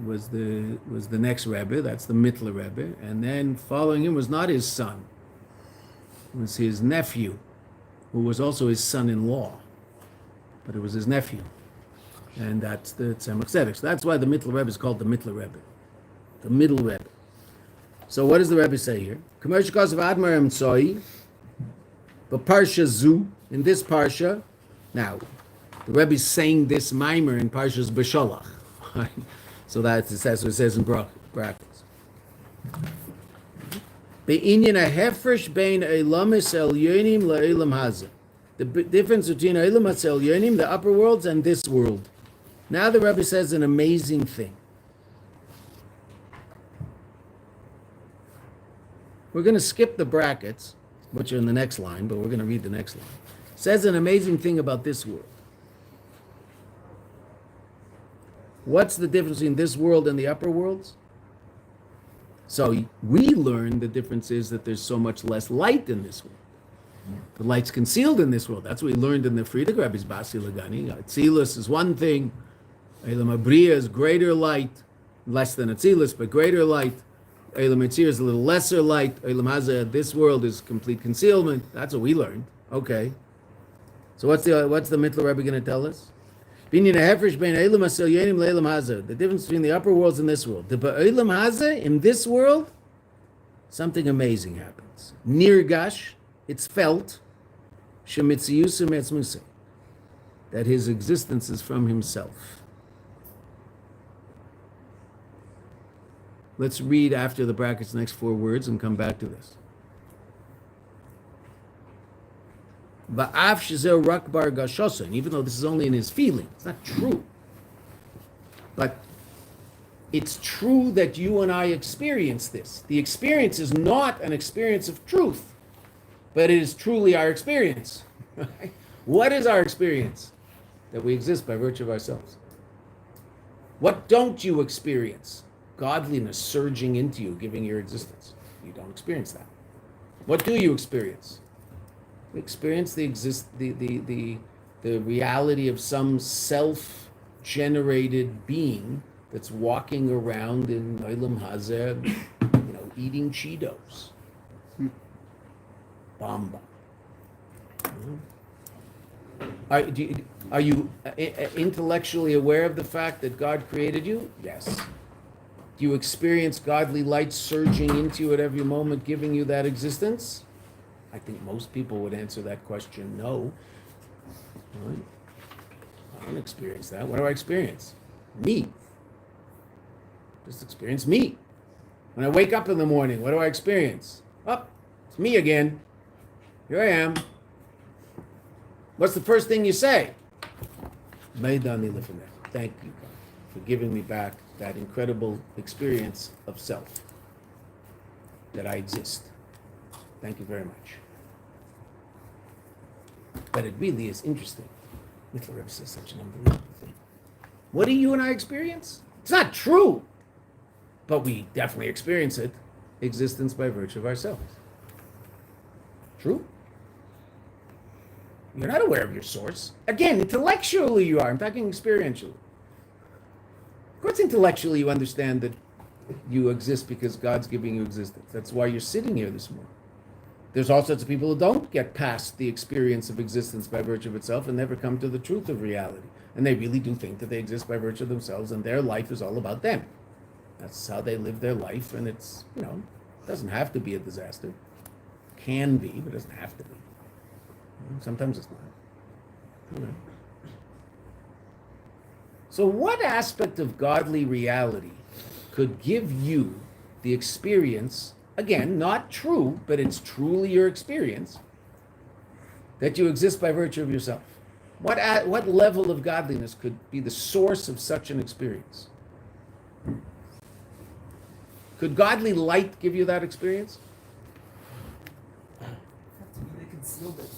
next Rebbe. That's the Mittler Rebbe, and then following him was not his son. It was his nephew, who was also his son-in-law, but it was his nephew, and that's the Tzemach Tzedek. So that's why the Mittler Rebbe is called the Mittler Rebbe, the middle Rebbe. So what does the Rebbe say here? Commercial cause of Admar Emtsoi, but Parsha Zu, in this Parsha, now, the Rebbe is saying this Maamer in Parshas B'Sholach. Right? So that's what it says in brackets. Be'inyan ha'hefresh bein eilamis elyonim la'elam hazeh. The difference between eilam elyonim, the upper worlds, and this world. Now the Rebbe says an amazing thing. We're going to skip the brackets, which are in the next line, but we're going to read the next line. It says an amazing thing about this world. What's the difference between this world and the upper worlds? So we learn the difference is that there's so much less light in this world. The light's concealed in this world. That's what we learned in the Frierdiker Rebbe's Basi L'Gani. Atzilus is one thing. Eilam Abriya is greater light, less than Atzilus, but greater light. Eilam Yitzir is a little lesser light. Eilam Hazeh, this world is complete concealment. That's what we learned. Okay. So what's the Mittler Rebbe going to tell us? The difference between the upper worlds and this world. In this world, something amazing happens. Nirgash, it's felt, that his existence is from himself. Let's read after the brackets the next 4 words and come back to this. And even though this is only in his feeling, it's not true. But it's true that you and I experience this. The experience is not an experience of truth, but it is truly our experience. What is our experience? That we exist by virtue of ourselves. What don't you experience? Godliness surging into you, giving your existence. You don't experience that. What do you experience? We experience the the reality of some self-generated being that's walking around in Olam Hazeh, eating Cheetos. Bamba. Are you intellectually aware of the fact that God created you? Yes. Do you experience godly light surging into you at every moment, giving you that existence? I think most people would answer that question no. Right? I don't experience that. What do I experience? Me. Just experience me. When I wake up in the morning, what do I experience? Oh, it's me again. Here I am. What's the first thing you say? Thank you, God, for giving me back that incredible experience of self, that I exist. Thank you very much. But it really is interesting. Little Rebbe says such an unbelievable thing. What do you and I experience? It's not true, but we definitely experience it. Existence by virtue of ourselves. True? You're not aware of your source. Again, intellectually you are. I'm talking experientially. Of course, intellectually you understand that you exist because God's giving you existence. That's why you're sitting here this morning. There's all sorts of people who don't get past the experience of existence by virtue of itself and never come to the truth of reality. And they really do think that they exist by virtue of themselves and their life is all about them. That's how they live their life, and it's, it doesn't have to be a disaster. Can be, but it doesn't have to be. Sometimes it's not. So what aspect of godly reality could give you the experience, again, not true, but it's truly your experience, that you exist by virtue of yourself? What level of godliness could be the source of such an experience? Could godly light give you that experience? Have to be the concealment.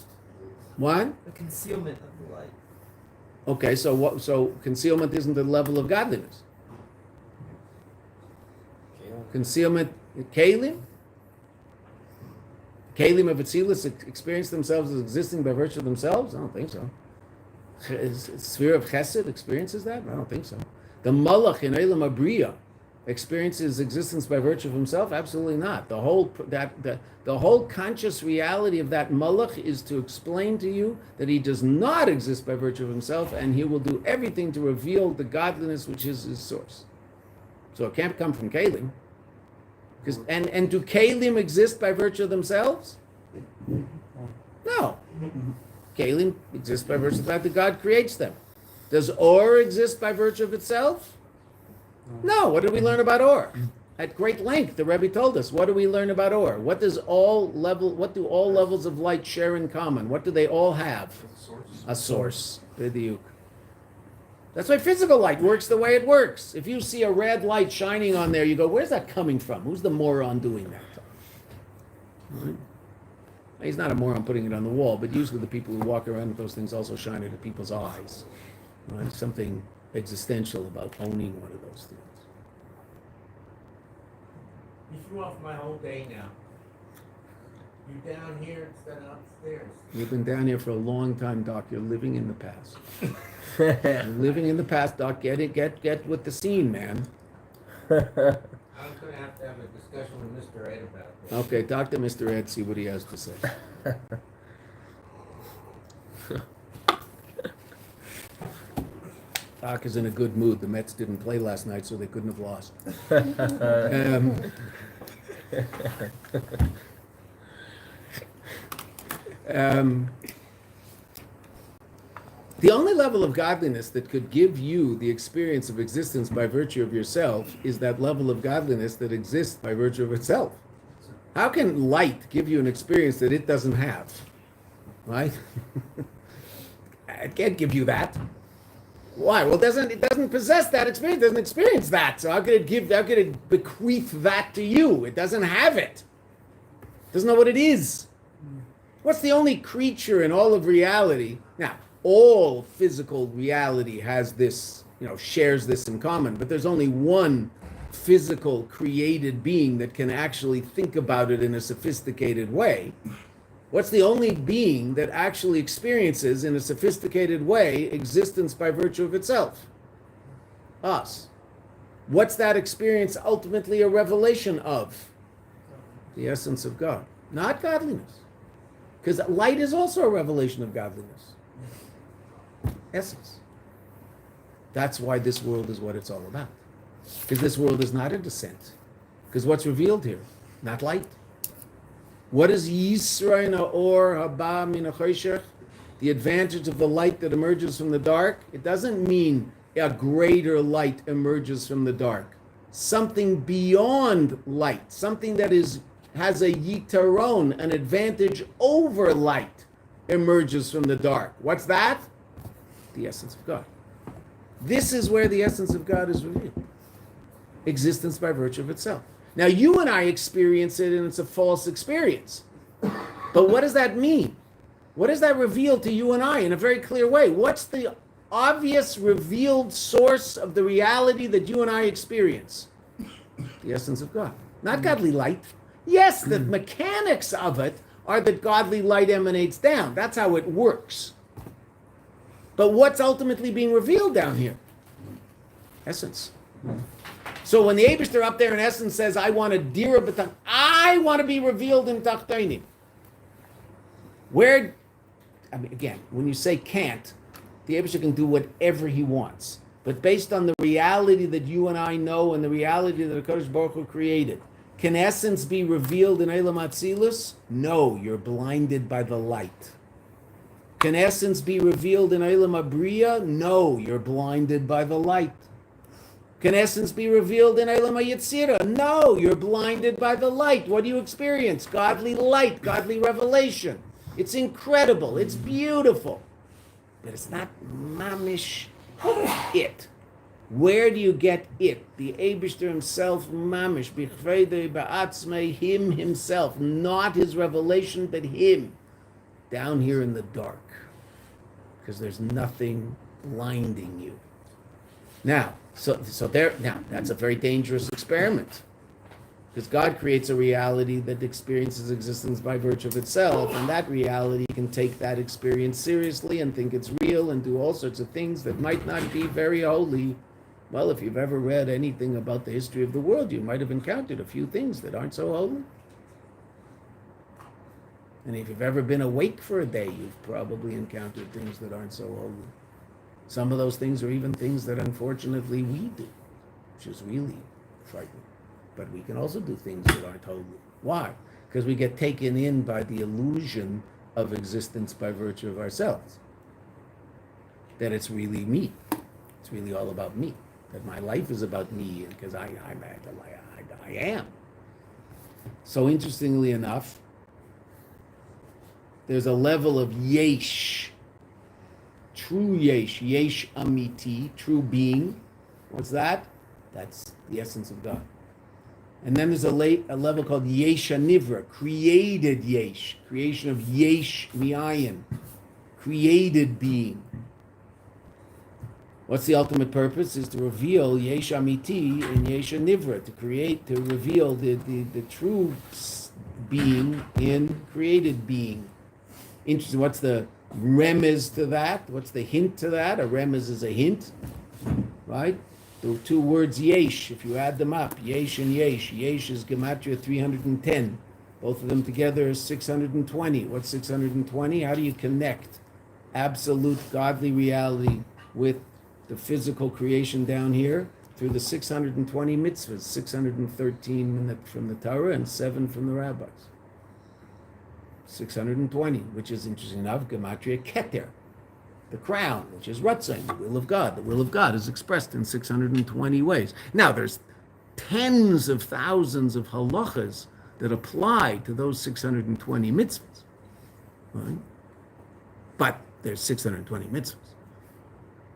What? The concealment of the light. Okay, so what? So concealment isn't the level of godliness. Concealment, Kalim of Atzilus experience themselves as existing by virtue of themselves? I don't think so. Sphere of Chesed experiences that? I don't think so. The Malach in Elam Abriya experiences existence by virtue of himself? Absolutely not. The whole conscious reality of that Malach is to explain to you that he does not exist by virtue of himself, and he will do everything to reveal the godliness which is his source. So it can't come from Kalim. And do Kalim exist by virtue of themselves? No. Kalim exist by virtue of the fact that God creates them. Does Or exist by virtue of itself? No. What did we learn about Or? At great length, the Rebbe told us. What do we learn about Or? What do all levels of light share in common? What do they all have? A source. B'diuk. That's why physical light works the way it works. If you see a red light shining on there, you go, where's that coming from? Who's the moron doing that? Right? He's not a moron putting it on the wall, but usually the people who walk around with those things also shine into people's eyes. Right? Something existential about owning one of those things. You threw off my whole day now. You're down here instead of upstairs. You've been down here for a long time, Doc. You're living in the past. You're living in the past, Doc. Get with the scene, man. I'm going to have a discussion with Mr. Ed about this. Okay, talk to Mr. Ed, see what he has to say. Doc is in a good mood. The Mets didn't play last night, so they couldn't have lost. The only level of godliness that could give you the experience of existence by virtue of yourself is that level of godliness that exists by virtue of itself. How can light give you an experience that it doesn't have? Right? It can't give you that. Why? Well, it doesn't possess that experience, it doesn't experience that. So how could it bequeath that to you? It doesn't have it. It doesn't know what it is. What's the only creature in all of reality? Now, all physical reality has this, shares this in common, but there's only one physical created being that can actually think about it in a sophisticated way. What's the only being that actually experiences in a sophisticated way existence by virtue of itself? Us. What's that experience ultimately a revelation of? The essence of God, not godliness. Because light is also a revelation of godliness. Essence. That's why this world is what it's all about. Because this world is not a descent. Because what's revealed here? Not light. What is Yisrael or Haba min hachoshech? The advantage of the light that emerges from the dark? It doesn't mean a greater light emerges from the dark. Something beyond light, something that has a yitaron, an advantage over light, emerges from the dark. What's that? The essence of God. This is where the essence of God is revealed. Existence by virtue of itself. Now you and I experience it and it's a false experience. But what does that mean? What does that reveal to you and I in a very clear way? What's the obvious revealed source of the reality that you and I experience? The essence of God. Not godly light. Yes, the mechanics of it are that godly light emanates down. That's how it works. But what's ultimately being revealed down here? Essence. So when the Eibishter up there in essence says, I want to dira b'tach, I want to be revealed in tachtonim. Where, I mean, again, when you say can't, the Eibishter can do whatever he wants. But based on the reality that you and I know and the reality that the HaKadosh Baruch Hu created, can essence be revealed in Eilam Atzilus? No, you're blinded by the light. Can essence be revealed in Eilam Abriya? No, you're blinded by the light. Can essence be revealed in Eilam HaYetzirah? No, you're blinded by the light. What do you experience? Godly light, godly revelation. It's incredible. It's beautiful. But it's not mamish it. Where do you get it? The Eibishter himself, mamish, bichvedei ba'atzmei, him himself, not his revelation, but him, down here in the dark, because there's nothing blinding you. Now, so there. Now that's a very dangerous experiment, because God creates a reality that experiences existence by virtue of itself, and that reality can take that experience seriously and think it's real and do all sorts of things that might not be very holy. Well, if you've ever read anything about the history of the world, you might have encountered a few things that aren't so holy. And if you've ever been awake for a day, you've probably encountered things that aren't so holy. Some of those things are even things that unfortunately we do, which is really frightening. But we can also do things that aren't holy. Why? Because we get taken in by the illusion of existence by virtue of ourselves. That it's really me. It's really all about me. That my life is about me, because I am. So interestingly enough, there's a level of yesh, true yesh amiti, true being. What's that? That's the essence of God. And then there's a level called yesh anivra, created yesh, creation of yesh mi'ayin, created being. What's the ultimate purpose? Is to reveal yesh amiti and yesh anivra, to create, to reveal the true being in created being. Interesting. What's the remez to that? What's the hint to that? A remez is a hint, right? The two words yesh, if you add them up, yesh and yesh. Yesh is gematria 310. Both of them together is 620. What's 620? How do you connect absolute godly reality with the physical creation down here? Through the 620 mitzvahs, 613 from the Torah and 7 from the rabbis. 620, which is interesting enough, gematria keter, the crown, which is ratzon, the will of God. The will of God is expressed in 620 ways. Now, there's tens of thousands of halachas that apply to those 620 mitzvahs, right? But there's 620 mitzvahs.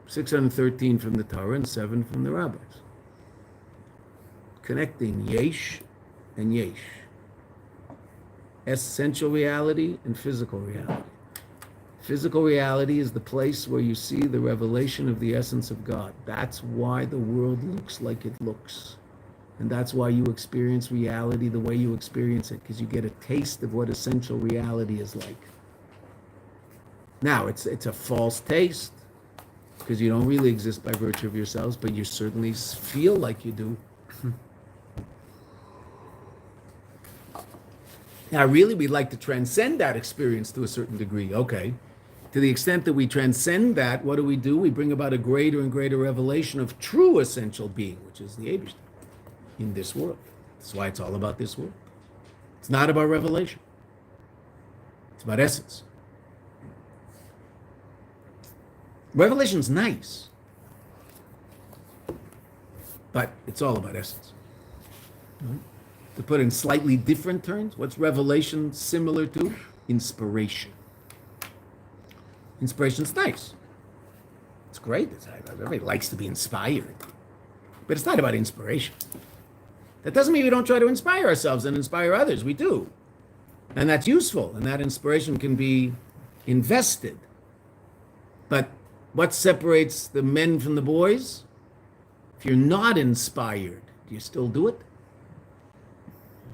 613 from the Torah and 7 from the rabbis. Connecting yesh and yesh. Essential reality and physical reality. Physical reality is the place where you see the revelation of the essence of God. That's why the world looks like it looks. And that's why you experience reality the way you experience it, because you get a taste of what essential reality is like. Now, it's a false taste, because you don't really exist by virtue of yourselves, but you certainly feel like you do. Now, really, we'd like to transcend that experience to a certain degree. Okay. To the extent that we transcend that, what do? We bring about a greater and greater revelation of true essential being, which is the Eibishter in this world. That's why it's all about this world. It's not about revelation. It's about essence. Revelation's nice, but it's all about essence. Right? To put it in slightly different terms, what's revelation similar to? Inspiration. Inspiration's nice. It's great. Everybody likes to be inspired. But it's not about inspiration. That doesn't mean we don't try to inspire ourselves and inspire others. We do. And that's useful. And that inspiration can be invested. But what separates the men from the boys? If you're not inspired, do you still do it?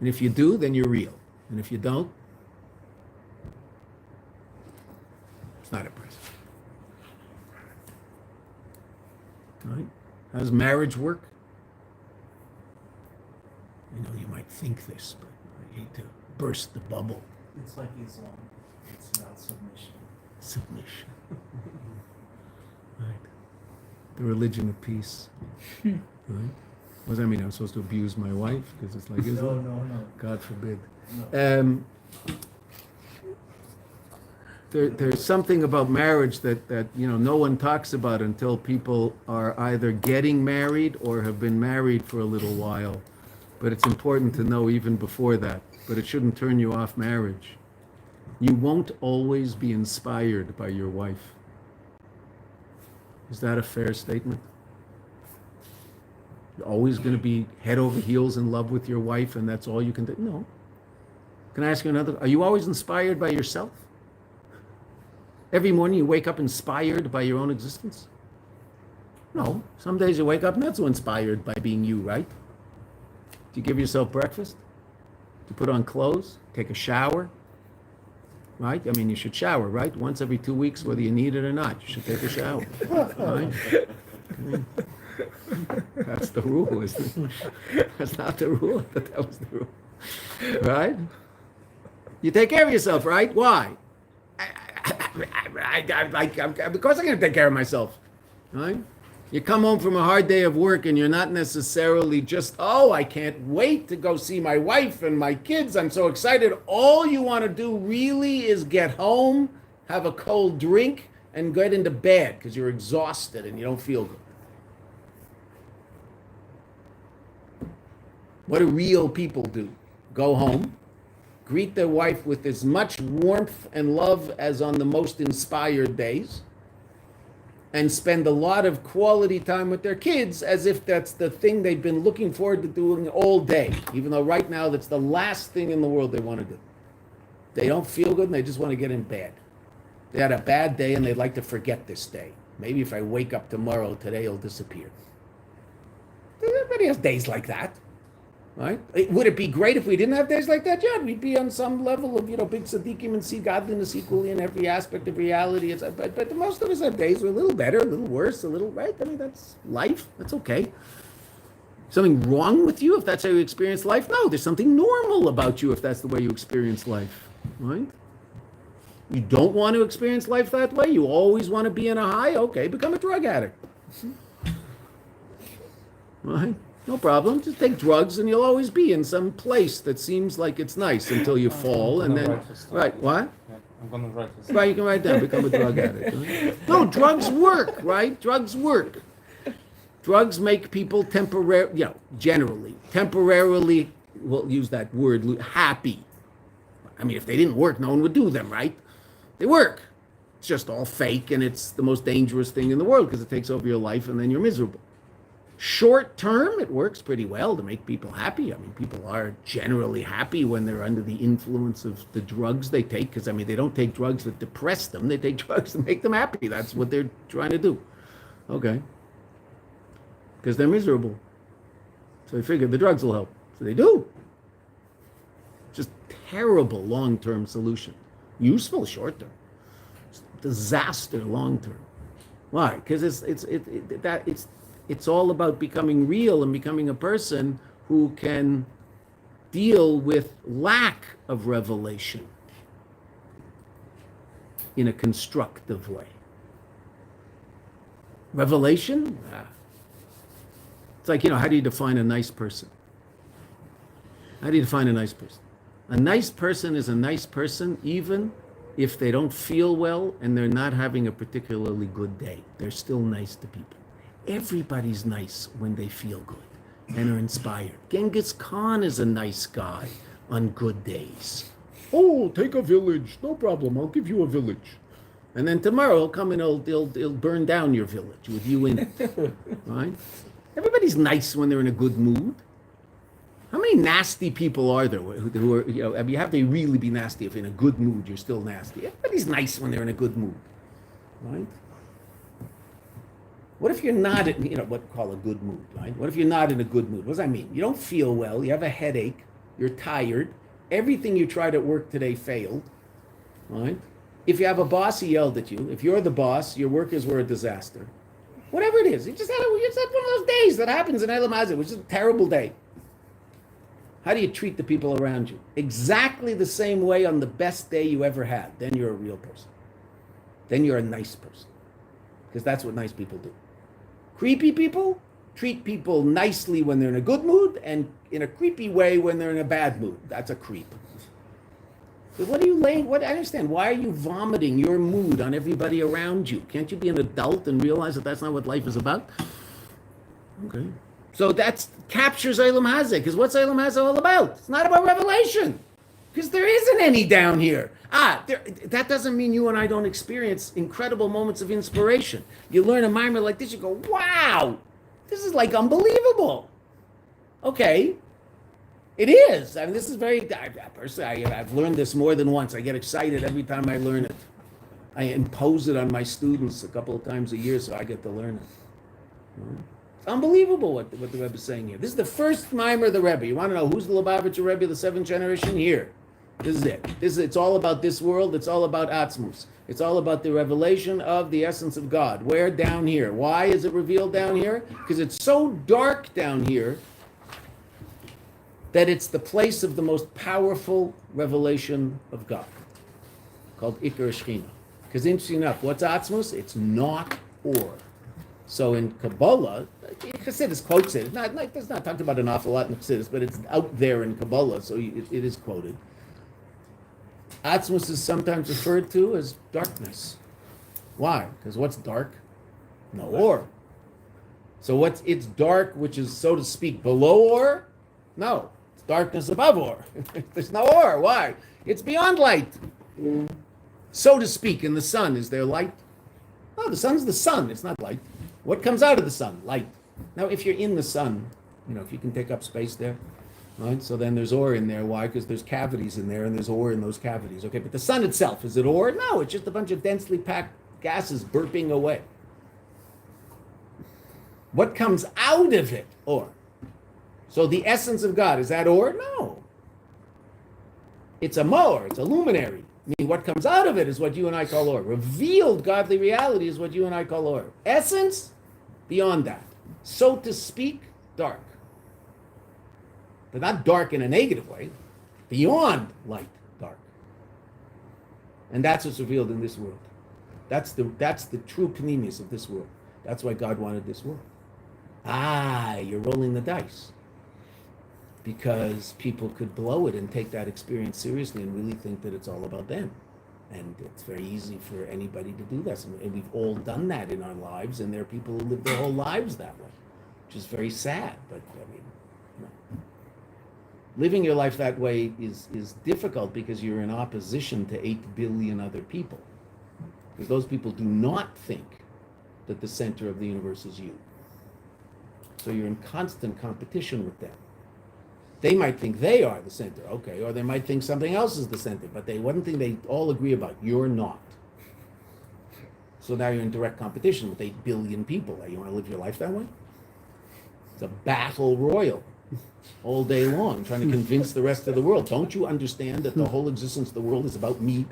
And if you do, then you're real. And if you don't, it's not impressive. Right? How does marriage work? I know you might think this, but I hate to burst the bubble. It's like Islam. It's about submission. Submission. Right. The religion of peace. Right? What does that mean? I'm supposed to abuse my wife because it's like Islam? No. God forbid. No. There's something about marriage that no one talks about until people are either getting married or have been married for a little while. But it's important to know even before that. But it shouldn't turn you off marriage. You won't always be inspired by your wife. Is that a fair statement? You're always going to be head over heels in love with your wife and that's all you can do? No. Can I ask you another? Are you always inspired by yourself? Every morning you wake up inspired by your own existence? No. Some days you wake up not so inspired by being you, right? Do you give yourself breakfast? Do you put on clothes? Take a shower? Right? I mean, you should shower, right? Once every 2 weeks, whether you need it or not. You should take a shower. Right? That's the rule, isn't it? That's not the rule, but that was the rule. Right? You take care of yourself, right? Why? Because I'm going to take care of myself. Right? You come home from a hard day of work and you're not necessarily just, I can't wait to go see my wife and my kids. I'm so excited. All you want to do really is get home, have a cold drink, and get into bed because you're exhausted and you don't feel good. What do real people do? Go home, greet their wife with as much warmth and love as on the most inspired days, and spend a lot of quality time with their kids as if that's the thing they've been looking forward to doing all day, even though right now that's the last thing in the world they want to do. They don't feel good and they just want to get in bed. They had a bad day and they'd like to forget this day. Maybe if I wake up tomorrow, today will disappear. Everybody has days like that. Right? Would it be great if we didn't have days like that? Yeah, we'd be on some level of, big tzaddikim and see godliness equally in every aspect of reality. But most of us have days who are a little better, a little worse, a little, right? I mean, that's life. That's okay. Something wrong with you if that's how you experience life? No, there's something normal about you if that's the way you experience life, right? You don't want to experience life that way? You always want to be in a high? Okay, become a drug addict. Right? No problem. Just take drugs and you'll always be in some place that seems like it's nice until you fall and then... Right, what? Yeah, I'm going to write this. Right, you can write down, become a drug addict. Right? No, drugs work, right? Drugs work. Drugs make people generally, temporarily, we'll use that word, happy. I mean, if they didn't work, no one would do them, right? They work. It's just all fake and it's the most dangerous thing in the world because it takes over your life and then you're miserable. Short term, it works pretty well to make people happy. I mean, people are generally happy when they're under the influence of the drugs they take, because, I mean, they don't take drugs that depress them. They take drugs to make them happy. That's what they're trying to do. Okay. Because they're miserable. So they figured the drugs will help. So they do. Just terrible long-term solution. Useful short-term. Disaster long-term. Why? Because it's all about becoming real and becoming a person who can deal with lack of revelation in a constructive way. Revelation? It's like, how do you define a nice person? How do you define a nice person? A nice person is a nice person even if they don't feel well and they're not having a particularly good day. They're still nice to people. Everybody's nice when they feel good and are inspired. Genghis Khan is a nice guy on good days. Oh, take a village. No problem. I'll give you a village. And then tomorrow he'll come and he'll burn down your village with you in it. Right? Everybody's nice when they're in a good mood. How many nasty people are there who are, you have to really be nasty if in a good mood you're still nasty. Everybody's nice when they're in a good mood. Right? What if you're not in, what we call a good mood, right? What if you're not in a good mood? What does that mean? You don't feel well, you have a headache, you're tired, everything you tried at work today failed, right? If you have a boss, he yelled at you. If you're the boss, your workers were a disaster. Whatever it is, you just had one of those days that happens in Elam Hazeh, which is a terrible day. How do you treat the people around you? Exactly the same way on the best day you ever had. Then you're a real person. Then you're a nice person. Because that's what nice people do. Creepy people treat people nicely when they're in a good mood and in a creepy way when they're in a bad mood. That's a creep. So what are you laying? I understand. Why are you vomiting your mood on everybody around you? Can't you be an adult and realize that that's not what life is about? Okay. So that captures Elam Hazeh, because what's Elam Hazeh all about? It's not about revelation, because there isn't any down here. That doesn't mean you and I don't experience incredible moments of inspiration. You learn a Maamer like this, you go, wow, this is like unbelievable. Okay, it is. I mean, this is personally, I've learned this more than once. I get excited every time I learn it. I impose it on my students a couple of times a year so I get to learn it. It's unbelievable what the Rebbe is saying here. This is the first Maamer of the Rebbe. You want to know who's the Lubavitcher Rebbe, the seventh generation? Here. This is it. It's all about this world. It's all about Atzmus. It's all about the revelation of the essence of God. Where? Down here. Why is it revealed down here? Because it's so dark down here that it's the place of the most powerful revelation of God, called Ikar Shechina. Because interesting enough, what's Atzmus? It's not or. So in Kabbalah, Chassidus quotes it. It's not talked about an awful lot in Chassidus, but it's out there in Kabbalah, so it is quoted. Atzmus is sometimes referred to as darkness. Why? Because what's dark? No or. So it's dark, which is, so to speak, below or? No. It's darkness above or. There's no or. Why? It's beyond light. So to speak, in the sun, is there light? No, the sun's the sun. It's not light. What comes out of the sun? Light. Now, if you're in the sun, if you can take up space there, right? So then there's ore in there. Why? Because there's cavities in there, and there's ore in those cavities. Okay, but the sun itself, is it ore? No, it's just a bunch of densely packed gases burping away. What comes out of it? Ore. So the essence of God, is that ore? No. It's a moor. It's a luminary. I mean, what comes out of it is what you and I call ore. Revealed godly reality is what you and I call ore. Essence, beyond that. So to speak, dark. But not dark in a negative way. Beyond light, dark. And that's what's revealed in this world. That's the true panemius of this world. That's why God wanted this world. You're rolling the dice. Because people could blow it and take that experience seriously and really think that it's all about them. And it's very easy for anybody to do that. And we've all done that in our lives, and there are people who live their whole lives that way, which is very sad. But I mean, living your life that way is difficult because you're in opposition to 8 billion other people. Because those people do not think that the center of the universe is you. So you're in constant competition with them. They might think they are the center, okay, or they might think something else is the center, but one thing they all agree about, you're not. So now you're in direct competition with 8 billion people. You want to live your life that way? It's a battle royal. all day long, trying to convince the rest of the world. Don't you understand that the whole existence of the world is about me?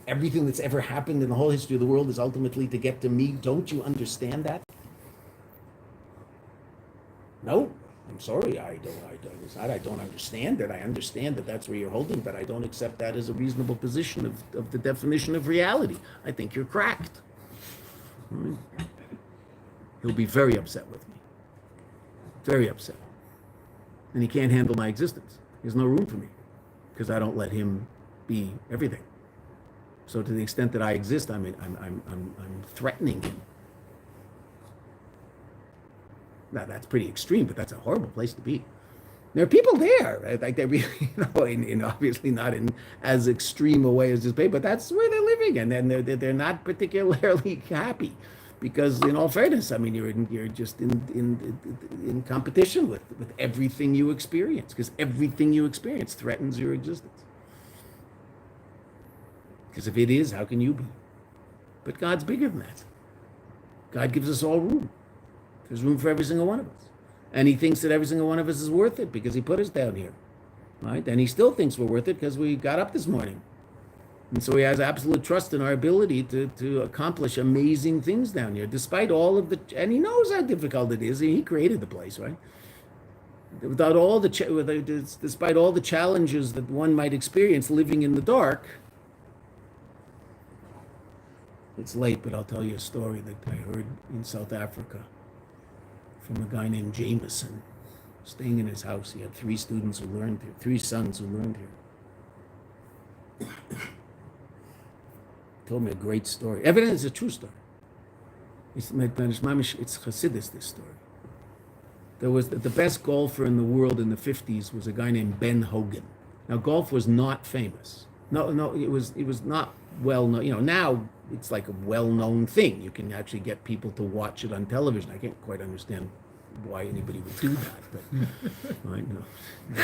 Everything that's ever happened in the whole history of the world is ultimately to get to me. Don't you understand that? No, I'm sorry, it's not I don't understand it. I understand that that's where you're holding, but I don't accept that as a reasonable position of the definition of reality. I think you're cracked. He'll be very upset with me. Very upset. And he can't handle my existence. There's no room for me because I don't let him be everything. So to the extent that I exist, I'm threatening him. Now that's pretty extreme, but that's a horrible place to be. There are people there, right? Like they really, in obviously not in as extreme a way as this paper, but that's where they're living, and then they're not particularly happy, because in all fairness, I mean, you're just in competition with everything you experience, because everything you experience threatens your existence. Because if it is, how can you be? But God's bigger than that. God gives us all room. There's room for every single one of us. And he thinks that every single one of us is worth it because he put us down here, right? And he still thinks we're worth it because we got up this morning. And so he has absolute trust in our ability to accomplish amazing things down here, despite all of and he knows how difficult it is. He created the place, right? Without all despite all the challenges that one might experience living in the dark. It's late, but I'll tell you a story that I heard in South Africa from a guy named Jameson, staying in his house. He had three sons who learned here. Told me a great story. Evidently, it's a true story. It's Chassidus, this story. There was the best golfer in the world in the 50s was a guy named Ben Hogan. Now, golf was not famous. No, it was not well known. Now it's like a well-known thing. You can actually get people to watch it on television. I can't quite understand why anybody would do that, but right, no,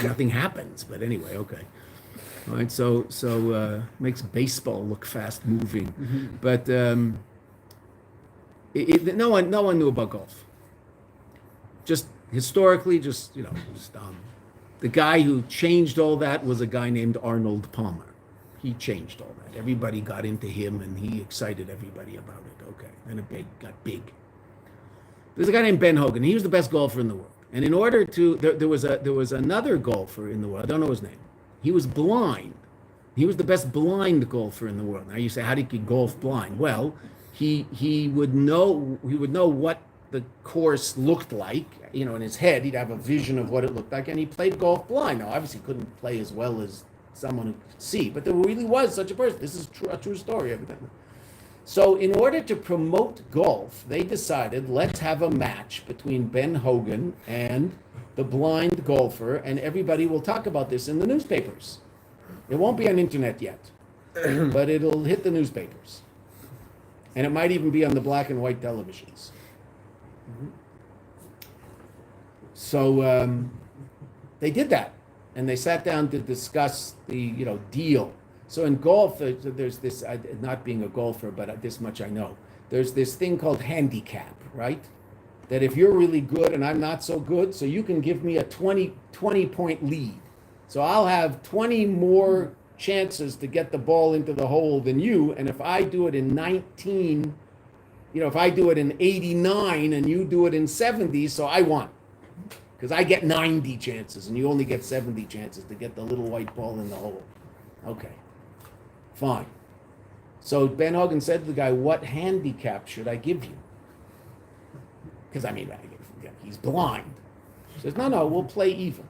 nothing happens. But anyway, okay. All right, so makes baseball look fast-moving, but no one knew about golf. Just historically, the guy who changed all that was a guy named Arnold Palmer. He changed all that. Everybody got into him, and he excited everybody about it. Okay, then it got big. There's a guy named Ben Hogan. He was the best golfer in the world. And in order to, there was another golfer in the world. I don't know his name. He was blind. He was the best blind golfer in the world. Now you say, how did he golf blind? Well, he would know what the course looked like. In his head, he'd have a vision of what it looked like, and he played golf blind. Now, obviously, he couldn't play as well as someone who could see, but there really was such a person. This is a true story, evidently. So in order to promote golf, they decided, let's have a match between Ben Hogan and the blind golfer, and everybody will talk about this in the newspapers. It won't be on internet yet, but it'll hit the newspapers. And it might even be on the black and white televisions. So they did that. And they sat down to discuss the deal. So in golf, there's this, not being a golfer, but this much I know. There's this thing called handicap, right? That if you're really good and I'm not so good, so you can give me a 20-point lead. So I'll have 20 more chances to get the ball into the hole than you. And if I do it in 19, if I do it in 89 and you do it in 70, so I won. Because I get 90 chances and you only get 70 chances to get the little white ball in the hole. Okay, fine. So Ben Hogan said to the guy, what handicap should I give you? Because he's blind. He says, no, we'll play even.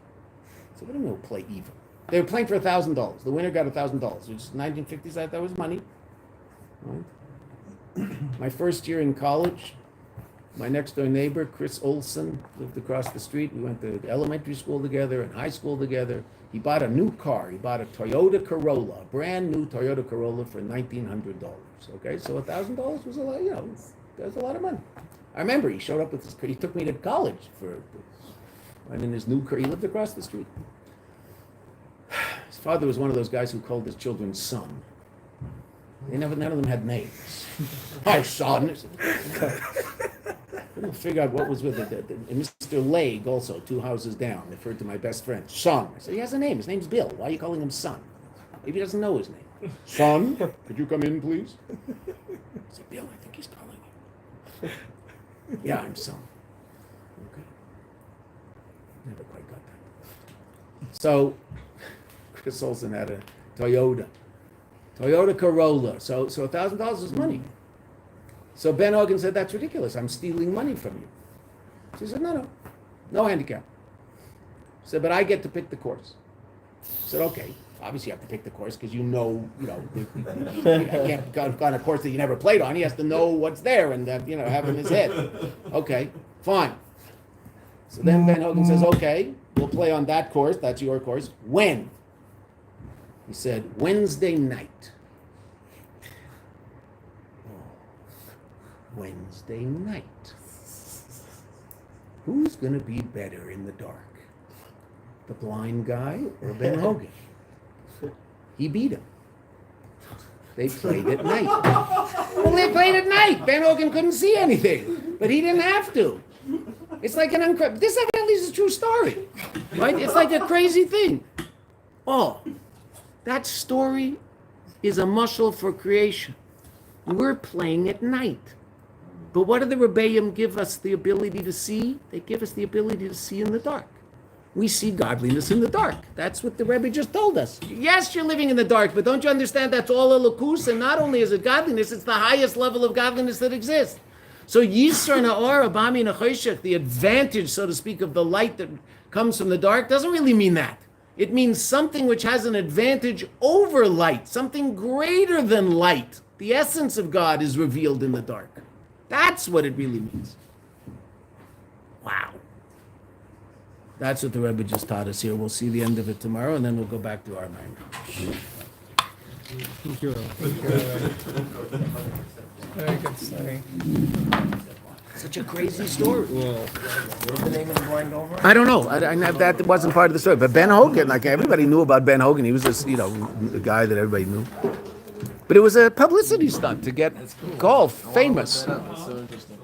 So what do you mean we'll play even? They were playing for $1,000. The winner got $1,000, which is 1950s, that was money. Right? My first year in college, my next door neighbor, Chris Olson, lived across the street. We went to elementary school together and high school together. He bought a new car. He bought a Toyota Corolla, a brand new Toyota Corolla for $1,900. Okay, so $1,000 was a lot, that was a lot of money. I remember he showed up with his car. He took me to college and in his new car. He lived across the street. His father was one of those guys who called his children son. None of them had names. Hi, son. Couldn't figure out what was with it. Mr. Leg, also 2 houses down, referred to my best friend, Son. I said, he has a name. His name's Bill. Why are you calling him Son? Maybe he doesn't know his name. Son, could you come in, please? I said, Bill, I think he's calling you. Yeah, I'm Son. Okay. Never quite got that. So, Chris Olsen had a Toyota Corolla. So $1,000 is money. So Ben Hogan said, that's ridiculous. I'm stealing money from you. She said, no handicap. He said, but I get to pick the course. I said, okay. Obviously, you have to pick the course because you can't go on a course that you never played on. He has to know what's there and have in his head. Okay, fine. So then Ben Hogan says, okay, we'll play on that course. That's your course. When? He said, Wednesday night. Wednesday night. Who's going to be better in the dark? The blind guy or Ben Hogan? He beat him. They played at night. Well, they played at night. Ben Hogan couldn't see anything, but he didn't have to. It's like this evidently is a true story, right? It's like a crazy thing. Oh, that story is a mashal for creation. We're playing at night. But what do the Rebbeim give us the ability to see? They give us the ability to see in the dark. We see godliness in the dark. That's what the Rebbe just told us. Yes, you're living in the dark, but don't you understand that's all elokus? And not only is it godliness, it's the highest level of godliness that exists. So Yisr Na'or Abami Nachoshech, the advantage, so to speak, of the light that comes from the dark, doesn't really mean that. It means something which has an advantage over light, something greater than light. The essence of God is revealed in the dark. That's what it really means. Wow. That's what the Rebbe just taught us here. We'll see the end of it tomorrow, and then we'll go back to our Maamer. Thank you. Very good story. Such a crazy story. What's the name of the blind over? I don't know. That wasn't part of the story. But Ben Hogan, like everybody knew about Ben Hogan. He was this, a guy that everybody knew. But it was a publicity stunt to get golf famous. That's so interesting.